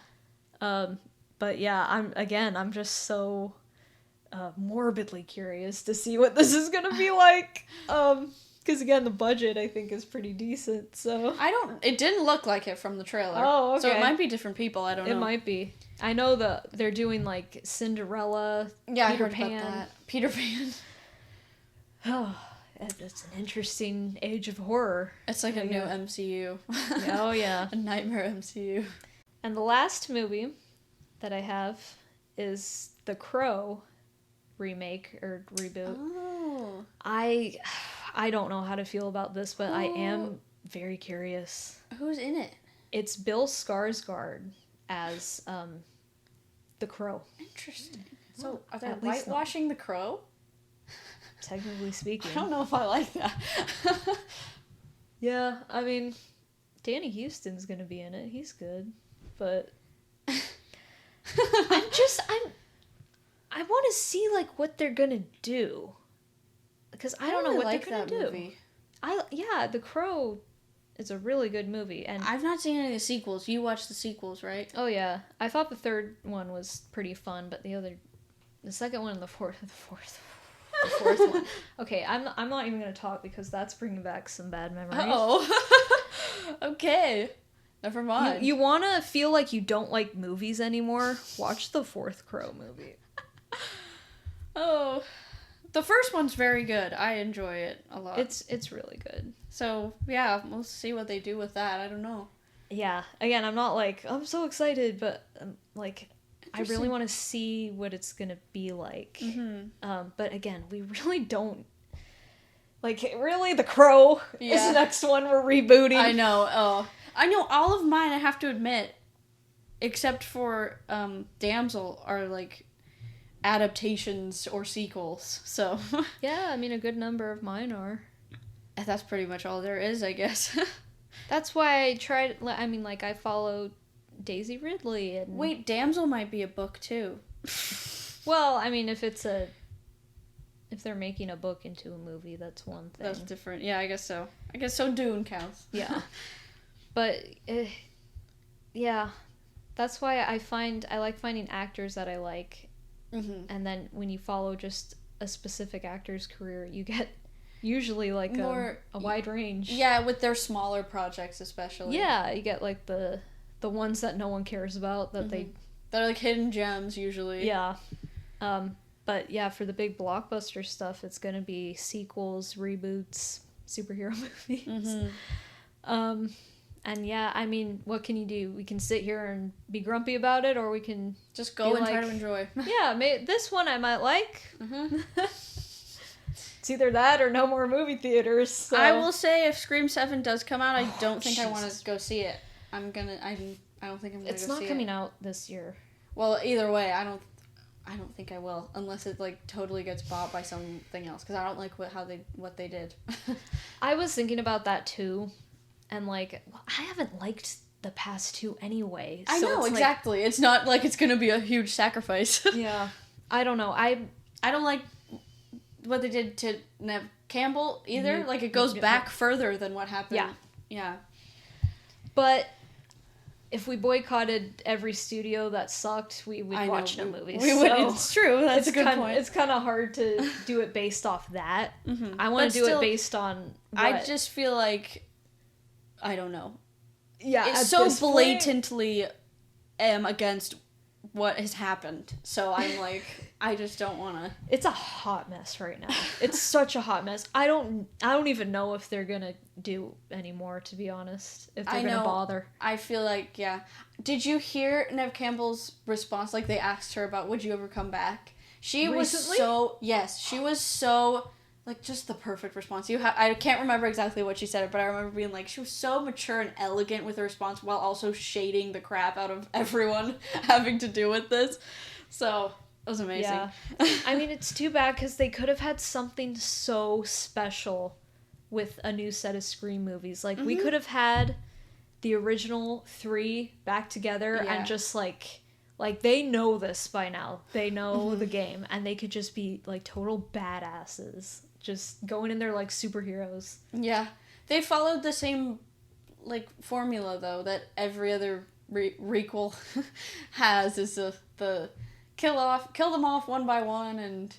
But yeah, I'm just so morbidly curious to see what this is gonna be like. Because again, the budget I think is pretty decent. So it didn't look like it from the trailer. Oh, okay. So it might be different people. I don't know. It might be. I know they're doing like Cinderella. Yeah, Peter I heard Pan. about that. Peter Pan. Oh, it's an interesting age of horror. It's like a new MCU. Oh yeah, a nightmare MCU. And the last movie that I have is The Crow remake or reboot. Oh. I don't know how to feel about this, but I am very curious. Who's in it? It's Bill Skarsgård as the Crow. Interesting. So are they whitewashing the Crow? Technically speaking. I don't know if I like that. Yeah, I mean, Danny Houston's gonna be in it. He's good, but I want to see like what they're gonna do, because I don't know what they're gonna do. Movie. The Crow is a really good movie, and I've not seen any of the sequels. You watched the sequels, right? Oh yeah, I thought the third one was pretty fun, but the second one and the fourth one. Okay, I'm not even gonna talk because that's bringing back some bad memories. Oh, okay, never mind. You wanna feel like you don't like movies anymore? Watch the fourth Crow movie. Oh, the first one's very good. I enjoy it a lot. It's really good. So yeah, we'll see what they do with that. I don't know. Yeah, again, I'm not like I'm so excited, but like. I really want to see what it's gonna be like. Mm-hmm. But again, we really don't. Like, really, The Crow is the next one we're rebooting. I know. Oh, I know all of mine. I have to admit, except for Damsel, are like adaptations or sequels. So yeah, I mean, a good number of mine are. That's pretty much all there is, I guess. That's why I tried. I mean, like I followed Daisy Ridley and... Wait, Damsel might be a book too. Well, I mean, if they're making a book into a movie, that's one thing. That's different. Yeah, I guess so. Dune counts. Yeah. But yeah, that's why I like finding actors that I like. Mm-hmm. And then when you follow just a specific actor's career, you get Usually, like, more a wide range. Yeah, with their smaller projects especially. Yeah, you get, like, the ones that no one cares about that They're, like, hidden gems, usually. Yeah. But, yeah, for the big blockbuster stuff, it's gonna be sequels, reboots, superhero movies. And, yeah, I mean, what can you do? We can sit here and be grumpy about it, or we can... Just go and try to enjoy. Yeah, this one I might like. It's either that or no more movie theaters. So. I will say, if Scream 7 does come out, I don't think I want to go see it. I don't think I'm gonna go see it. It's not coming out this year. Well, either way, I don't think I will, unless it, like, totally gets bought by something else, because I don't like what they did. I was thinking about that too, and, like, I haven't liked the past two anyway. I know, exactly. Like, it's not like it's gonna be a huge sacrifice. Yeah. I don't know. I don't like what they did to Neve Campbell either. Like, it goes back further than what happened. Yeah. Yeah. But if we boycotted every studio that sucked, we would watch no movies. We would. It's true. That's a good point. It's kind of hard to do it based off that. I want to do it based on what? I just feel like, I don't know. Yeah, it's so blatantly am against what has happened. So I'm like, I just don't want to. It's a hot mess right now. It's such a hot mess. I don't even know if they're gonna do any more, to be honest. If they're gonna bother. I feel like, yeah. Did you hear Neve Campbell's response? Like, they asked her about, would you ever come back? She was so, like, just the perfect response. I can't remember exactly what she said, but I remember being like, she was so mature and elegant with her response while also shading the crap out of everyone having to do with this. So, it was amazing. Yeah. I mean, it's too bad because they could have had something so special with a new set of Scream movies. Like, we could have had the original 3 back together and just, like, they know this by now. They know the game, and they could just be, like, total badasses. Just going in there like superheroes. Yeah. They followed the same, like, formula, though, that every other requel has, is the kill them off one by one and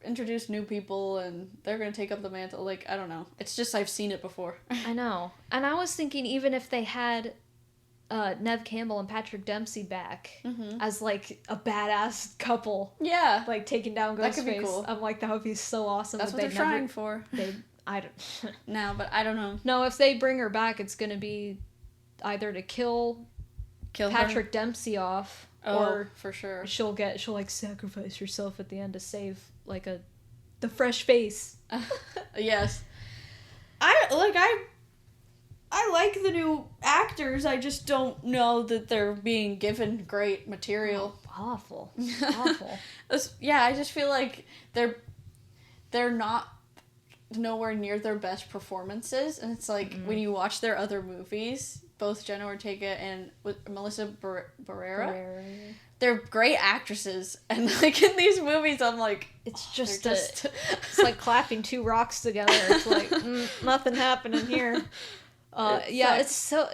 introduce new people, and they're gonna take up the mantle. Like, I don't know. It's just, I've seen it before. I know. And I was thinking, even if they had Neve Campbell and Patrick Dempsey back as, like, a badass couple. Yeah. Like, taking down Ghostface. That could be cool. I'm like, that would be so awesome. That's what they're trying for. I don't... No, but I don't know. No, if they bring her back, it's gonna be either to kill Patrick Dempsey off, or for sure. She'll like, sacrifice herself at the end to save, like, the fresh face. Yes. I like the new actors. I just don't know that they're being given great material. Oh, awful. Yeah, I just feel like they're not nowhere near their best performances, and it's like, when you watch their other movies, both Jenna Ortega and Melissa Barrera, they're great actresses, and, like, in these movies, I'm like, it's just it's like clapping 2 rocks together. It's like, nothing happening here. It's so...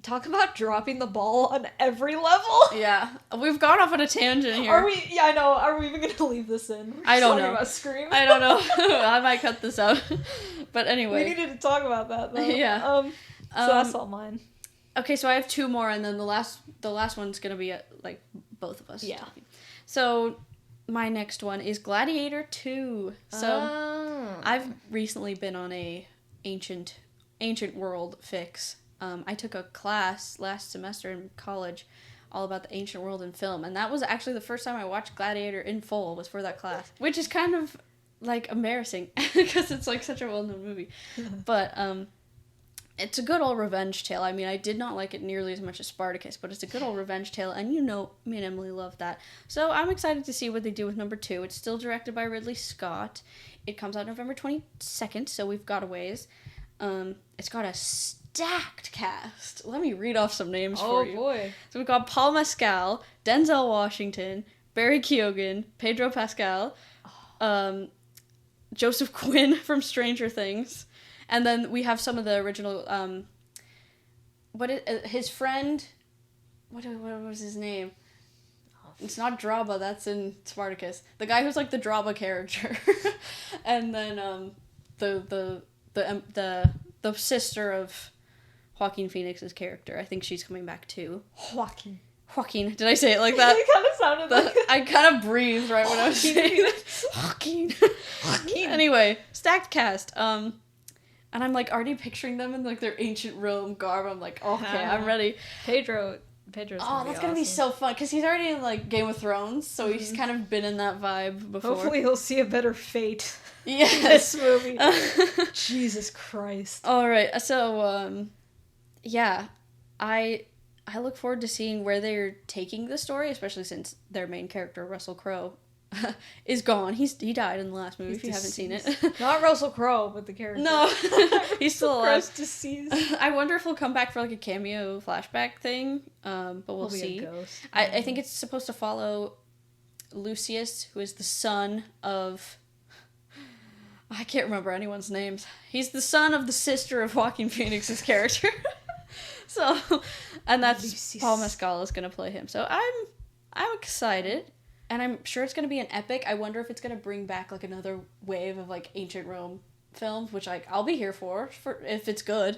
Talk about dropping the ball on every level. Yeah. We've gone off on a tangent here. Are we... Yeah, I know. Are we even going to leave this in? I don't know. About Scream. I don't know. I might cut this out. But anyway. We needed to talk about that, though. Yeah. So that's all mine. Okay, so I have 2 more, and then the last one's going to be, like, both of us. Yeah. Talking. So, my next one is Gladiator 2. So, I've recently been on a ancient world fix. I took a class last semester in college all about the ancient world in film, and that was actually the first time I watched Gladiator in full, was for that class, which is kind of, like, embarrassing because it's, like, such a well-known movie. But it's a good old revenge tale. I mean, I did not like it nearly as much as Spartacus, but it's a good old revenge tale, and me and Emily love that. So I'm excited to see what they do with number 2. It's still directed by Ridley Scott. It comes out November 22nd, so we've got a ways. It's got a stacked cast. Let me read off some names for you. Oh, boy. So we've got Paul Mescal, Denzel Washington, Barry Keoghan, Pedro Pascal, Joseph Quinn from Stranger Things, and then we have some of the original, his friend, what was his name? Oh, It's not Draba, that's in Spartacus. The guy who's like the Draba character. And then the sister of Joaquin Phoenix's character. I think she's coming back too. Joaquin. Did I say it like that? It kind of sounded like I kind of breathed right when I was saying it. Joaquin. Anyway, stacked cast. And I'm like already picturing them in like their ancient Rome garb. I'm like, okay, I'm ready. Pedro's that's gonna be so fun because he's already in like Game of Thrones, so he's kind of been in that vibe before. Hopefully he'll see a better fate. Yes. In this movie. Jesus Christ. All right, so yeah, I look forward to seeing where they're taking the story, especially since their main character Russell Crowe is gone. He died in the last movie. If you haven't seen it, not Russell Crowe, but the character. No, he's still alive. Deceased. I wonder if he'll come back for like a cameo flashback thing. But we'll see. I think it's supposed to follow Lucius, who is the son of. I can't remember anyone's names. He's the son of the sister of Joaquin Phoenix's character. So, and that's Lucius. Paul Mescal is gonna play him. So I'm excited. And I'm sure it's going to be an epic. I wonder if it's going to bring back, like, another wave of, like, ancient Rome films, which, like, I'll be here for if it's good.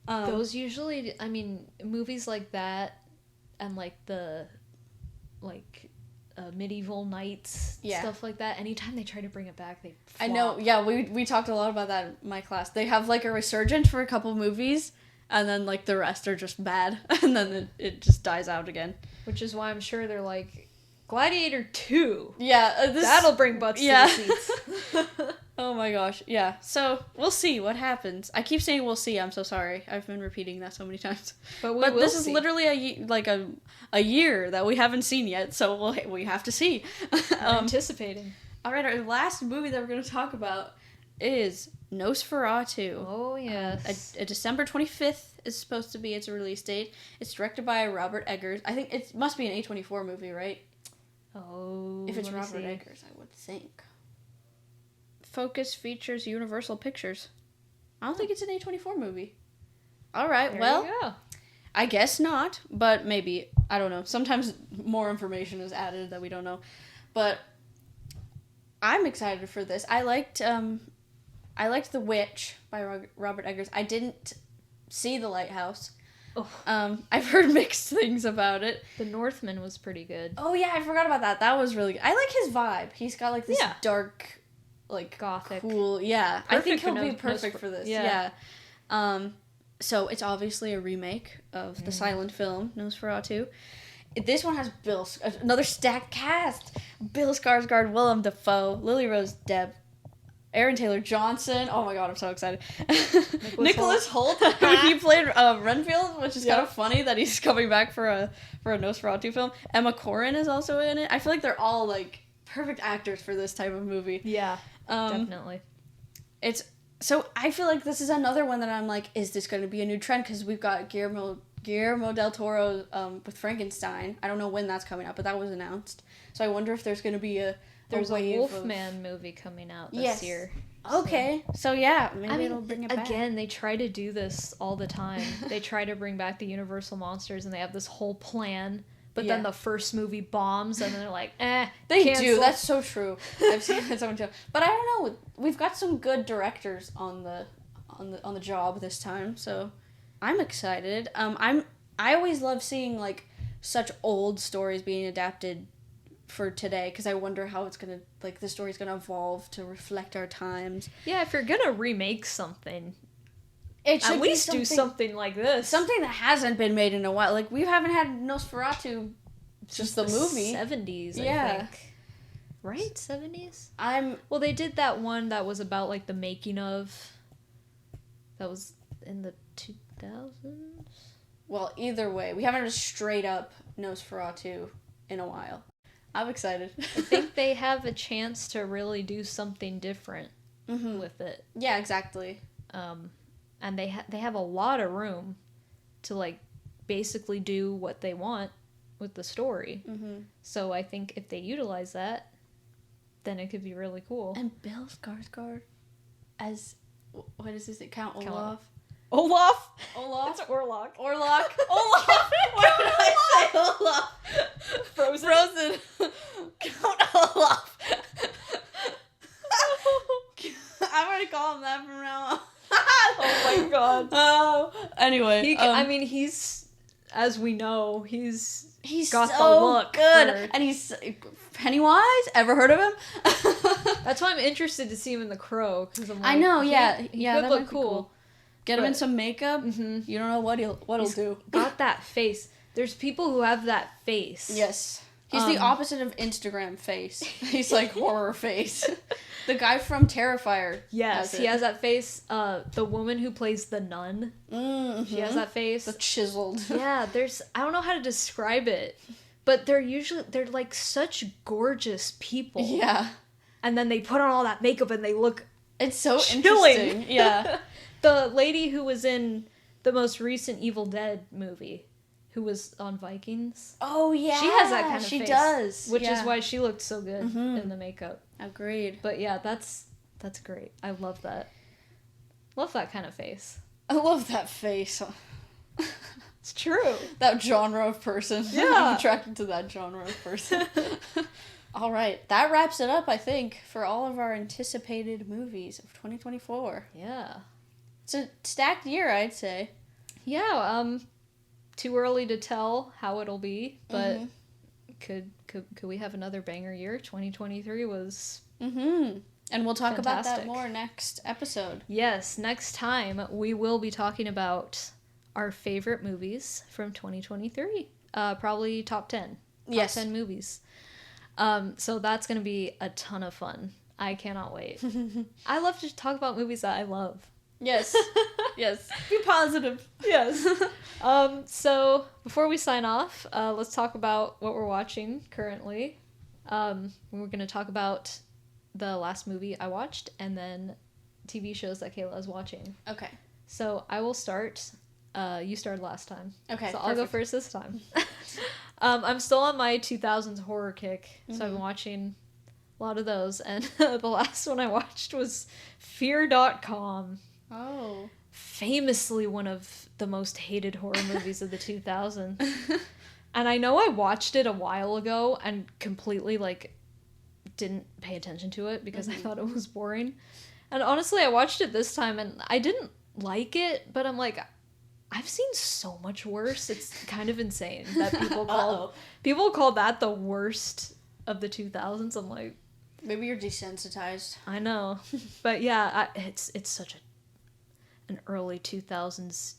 Those usually, I mean, movies like that and, like, the, like, medieval knights, stuff like that, anytime they try to bring it back, they flop. I know, yeah, we talked a lot about that in my class. They have, like, a resurgence for a couple movies, and then, like, the rest are just bad, and then it just dies out again. Which is why I'm sure they're, like... Gladiator 2. Yeah. That'll bring butts to the seats. Oh my gosh. Yeah. So, we'll see what happens. I keep saying we'll see. I'm so sorry. I've been repeating that so many times. But this is literally a year that we haven't seen yet, so we have to see. Anticipating. All right, our last movie that we're going to talk about is Nosferatu. Oh, yes. A December 25th is supposed to be its release date. It's directed by Robert Eggers. I think it must be an A24 movie, right? Oh, if it's Robert Eggers, I would think. Focus Features Universal Pictures. I don't think it's an A24 movie. All right, well, I guess not, but maybe. I don't know. Sometimes more information is added that we don't know. But I'm excited for this. I liked The Witch by Robert Eggers. I didn't see The Lighthouse. Oh. I've heard mixed things about it. The Northman was pretty good. Oh yeah, I forgot about that. That was really good. I like his vibe. He's got like this dark, like gothic, cool. Yeah, I think he'll be perfect for this. Yeah. So it's obviously a remake of the silent film Nosferatu. This one has another stacked cast: Bill Skarsgård, Willem Dafoe, Lily Rose Depp, Aaron Taylor Johnson. Oh my god, I'm so excited. Nicholas Hoult. He played Renfield, which is kind of funny that he's coming back for a Nosferatu film. Emma Corrin is also in it. I feel like they're all like perfect actors for this type of movie. Yeah, definitely. So I feel like this is another one that I'm like, is this going to be a new trend? Because we've got Guillermo del Toro with Frankenstein. I don't know when that's coming out, but that was announced. So I wonder if there's going to be There's a Wolfman movie coming out this year. Okay. So yeah, maybe it'll bring it back. Again, they try to do this all the time. They try to bring back the Universal monsters and they have this whole plan, but then the first movie bombs and then they're like, They cancel. do. That's so true. I've seen that so much. But I don't know. We've got some good directors on the job this time, so I'm excited. I always love seeing like such old stories being adapted for today, because I wonder how it's gonna, like, the story's gonna evolve to reflect our times. Yeah, if you're gonna remake something, it should at least do something like this. Something that hasn't been made in a while. Like, we haven't had Nosferatu since the movie. 70s, I think. Right? 70s? Well, they did that one that was about, like, the making of... That was in the 2000s? Well, either way, we haven't had a straight-up Nosferatu in a while. I'm excited. I think they have a chance to really do something different with it. Yeah, exactly. And they have a lot of room to, like, basically do what they want with the story. Mm-hmm. So I think if they utilize that, then it could be really cool. And Bill Skarsgård as, what is this? Count Olaf? Olaf? Olaf? It's Orlok. Olaf? Why did I say Olaf? Frozen Anyway, I mean, he's, as we know, he's got so the look good, and he's Pennywise. Ever heard of him? That's why I'm interested to see him in The Crow, because I'm like, I know, he that could look might be cool. Get him in some makeup. Mm-hmm. You don't know what he'll do. Got that face. There's people who have that face. Yes. He's the opposite of Instagram face. He's like horror face. The guy from Terrifier. Yes, he has that face. The woman who plays the nun. Mm-hmm. She has that face. The chiseled. Yeah, I don't know how to describe it, but they're like such gorgeous people. Yeah. And then they put on all that makeup and they look It's so chilling. interesting. Yeah. The lady who was in the most recent Evil Dead movie, who was on Vikings. Oh, yeah. She has that kind of face. She does. Which is why she looked so good in the makeup. Agreed. But yeah, that's great. I love that. Love that kind of face. I love that face. It's true. That genre of person. Yeah. I'm attracted to that genre of person. All right. That wraps it up, I think, for all of our anticipated movies of 2024. Yeah. It's a stacked year, I'd say. Yeah, too early to tell how it'll be, but could we have another banger year? 2023 was and we'll talk about that fantastic. more next episode. Yes, next time we will be talking about our favorite movies from 2023. Probably top 10. Top 10 movies. So that's going to be a ton of fun. I cannot wait. I love to talk about movies that I love. Yes. Yes. Be positive. Yes. So before we sign off, let's talk about what we're watching currently. We're going to talk about the last movie I watched and then TV shows that Kayla is watching. Okay. So I will start. You started last time. Okay. So I'll go first this time. I'm still on my 2000s horror kick, so I've been watching a lot of those. And the last one I watched was Fear.com. Oh. Famously one of the most hated horror movies of the 2000s. And I know I watched it a while ago and completely, didn't pay attention to it because I thought it was boring. And honestly, I watched it this time and I didn't like it, but I'm like, I've seen so much worse. It's kind of insane that people call that the worst of the 2000s. I'm like, maybe you're desensitized. I know. But yeah, it's such an early 2000s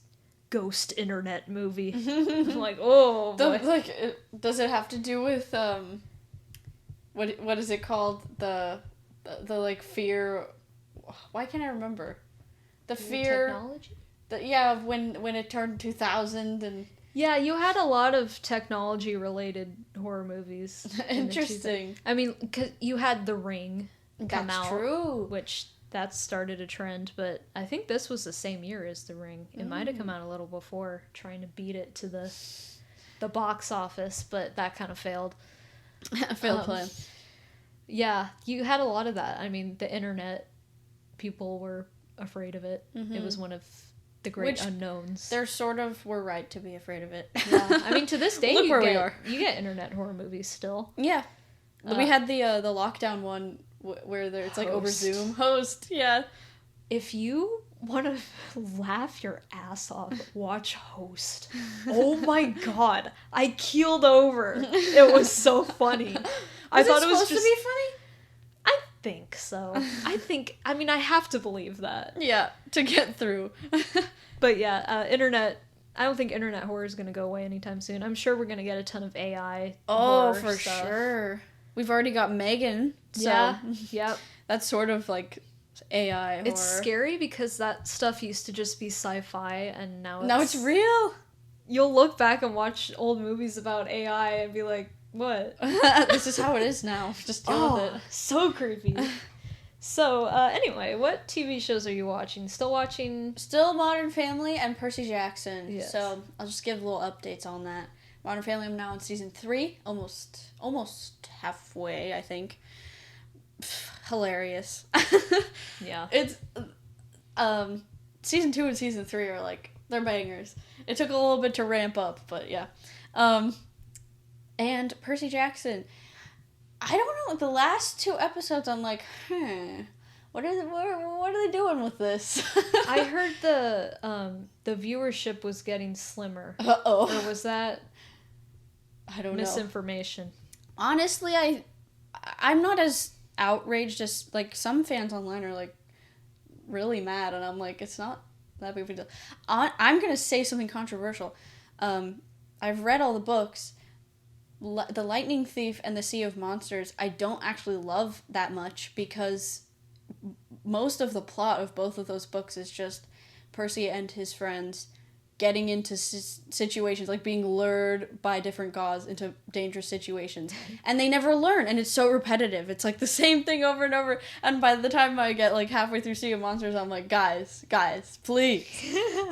ghost internet movie. I'm like, oh boy. Does it have to do with what is it called, the fear? Why can't I remember the fear technology? When it turned 2000 and yeah, you had a lot of technology related horror movies. Interesting. I mean, 'cause you had The Ring come out. That's true. Which that started a trend, but I think this was the same year as The Ring. It might have come out a little before, trying to beat it to the box office, but that kind of failed. Failed plan. Yeah, you had a lot of that. I mean, the internet, people were afraid of it. It was one of the great unknowns. They sort of were right to be afraid of it. Yeah, I mean, to this day, Look where we are. You get internet horror movies still. Yeah, we had the lockdown one where it's like over Zoom. Host, yeah. If you want to laugh your ass off, watch Host. Oh my god, I keeled over. It was so funny. I thought it was supposed to be funny? I think so. I mean, I have to believe that. Yeah, to get through. But yeah, internet. I don't think internet horror is going to go away anytime soon. I'm sure we're going to get a ton of AI. Oh, for stuff. Sure. We've already got Megan. So yeah. Yep. That's sort of like AI horror. It's scary because that stuff used to just be sci-fi, and now it's real. You'll look back and watch old movies about AI and be like, what? This is how it is now. Just deal with it. So creepy. So, anyway, what TV shows are you watching? Still Modern Family and Percy Jackson. Yes. So, I'll just give little updates on that. Modern Family, I'm now in season 3. Almost halfway, I think. Hilarious. Yeah. It's, season 2 and season 3 are they're bangers. It took a little bit to ramp up, but yeah. And Percy Jackson, I don't know, the last 2 episodes I'm like, what are they doing with this? I heard the viewership was getting slimmer. Uh-oh. Or was that I don't know. Misinformation? Honestly, I'm not as outraged as, like, some fans online are, like, really mad, and I'm like, it's not that big of a deal. I'm gonna say something controversial. I've read all the books. The Lightning Thief and the Sea of Monsters, I don't actually love that much because most of the plot of both of those books is just Percy and his friends getting into situations, like being lured by different gods into dangerous situations. And they never learn, and it's so repetitive. It's like the same thing over and over. And by the time I get like halfway through Sea of Monsters, I'm like, guys, please.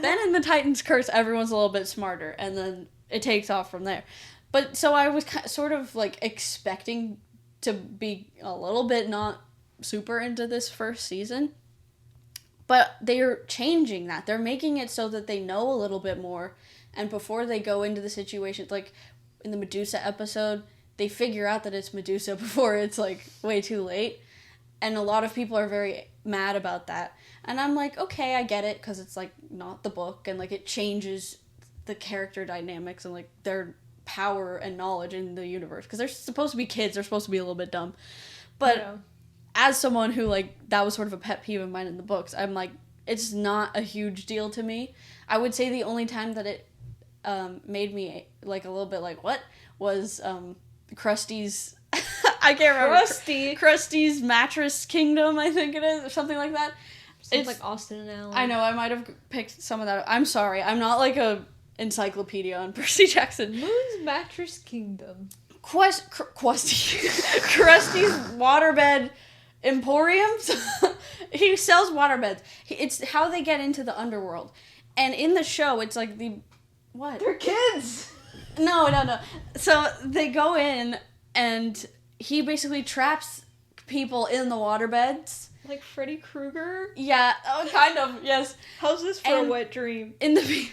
Then in the Titan's Curse, everyone's a little bit smarter, and then it takes off from there. But so I was sort of like expecting to be a little bit not super into this first season. But they're changing that. They're making it so that they know a little bit more. And before they go into the situation, like in the Medusa episode, they figure out that it's Medusa before it's like way too late. And a lot of people are very mad about that. And I'm like, okay, I get it, because it's like not the book. And like it changes the character dynamics and like their power and knowledge in the universe, because they're supposed to be kids, they're supposed to be a little bit dumb, but yeah. As someone who, like, that was sort of a pet peeve of mine in the books, I'm like, it's not a huge deal to me. I would say the only time that it made me like a little bit like what was Krusty's I can't remember Krusty's Mattress Kingdom, I think it is, or something like that. It's like Austin and Allen. I know, I might have picked some of that. I'm sorry, I'm not like a encyclopedia on Percy Jackson. Moon's Mattress Kingdom. Krusty's waterbed emporiums. He sells waterbeds. It's how they get into the underworld. And in the show, it's like what? They're kids! No. So they go in, and he basically traps people in the waterbeds. Like Freddy Krueger? Yeah, kind of, yes. How's this for a wet dream?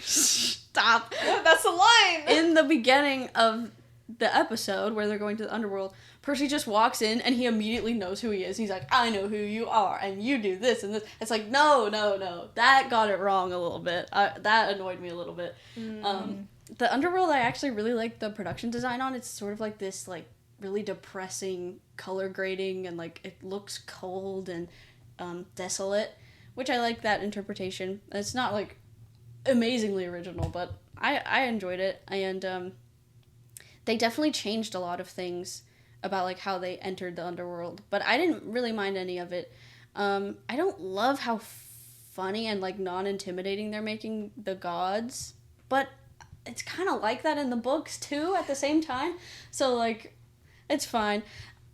Stop. That's a line! In the beginning of the episode where they're going to the underworld, Percy just walks in and he immediately knows who he is. He's like, I know who you are, and you do this and this. It's like, no. That got it wrong a little bit. That annoyed me a little bit. The underworld, I actually really like the production design on. It's sort of like this, like, really depressing color grading, and, like, it looks cold and desolate, which I like that interpretation. It's not, like, amazingly original, but I enjoyed it, and they definitely changed a lot of things about, like, how they entered the underworld, but I didn't really mind any of it. I don't love how funny and, like, non-intimidating they're making the gods, but it's kind of like that in the books, too, at the same time, so, like, it's fine.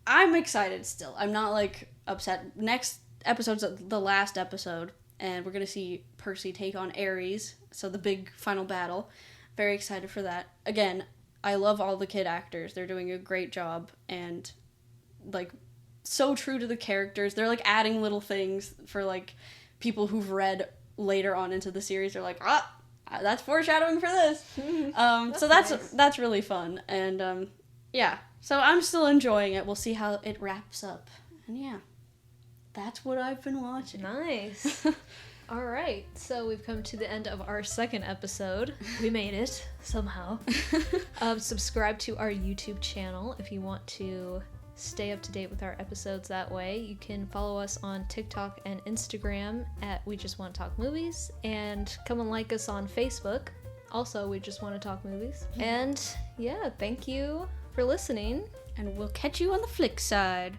I'm excited still. I'm not, like, upset. Next episode's the last episode, and we're gonna see Percy take on Ares, so the big final battle. Very excited for that. Again, I love all the kid actors. They're doing a great job, and, like, so true to the characters. They're, like, adding little things for, like, people who've read later on into the series. They're like, that's foreshadowing for this. So that's really fun, and, yeah. So I'm still enjoying it. We'll see how it wraps up. And yeah, that's what I've been watching. Nice. All right. So we've come to the end of our second episode. We made it somehow. Subscribe to our YouTube channel if you want to stay up to date with our episodes that way. You can follow us on TikTok and Instagram at We Just Want to Talk Movies, and come and like us on Facebook. Also, We Just Want to Talk Movies. And yeah, thank you for listening, and we'll catch you on the flick side.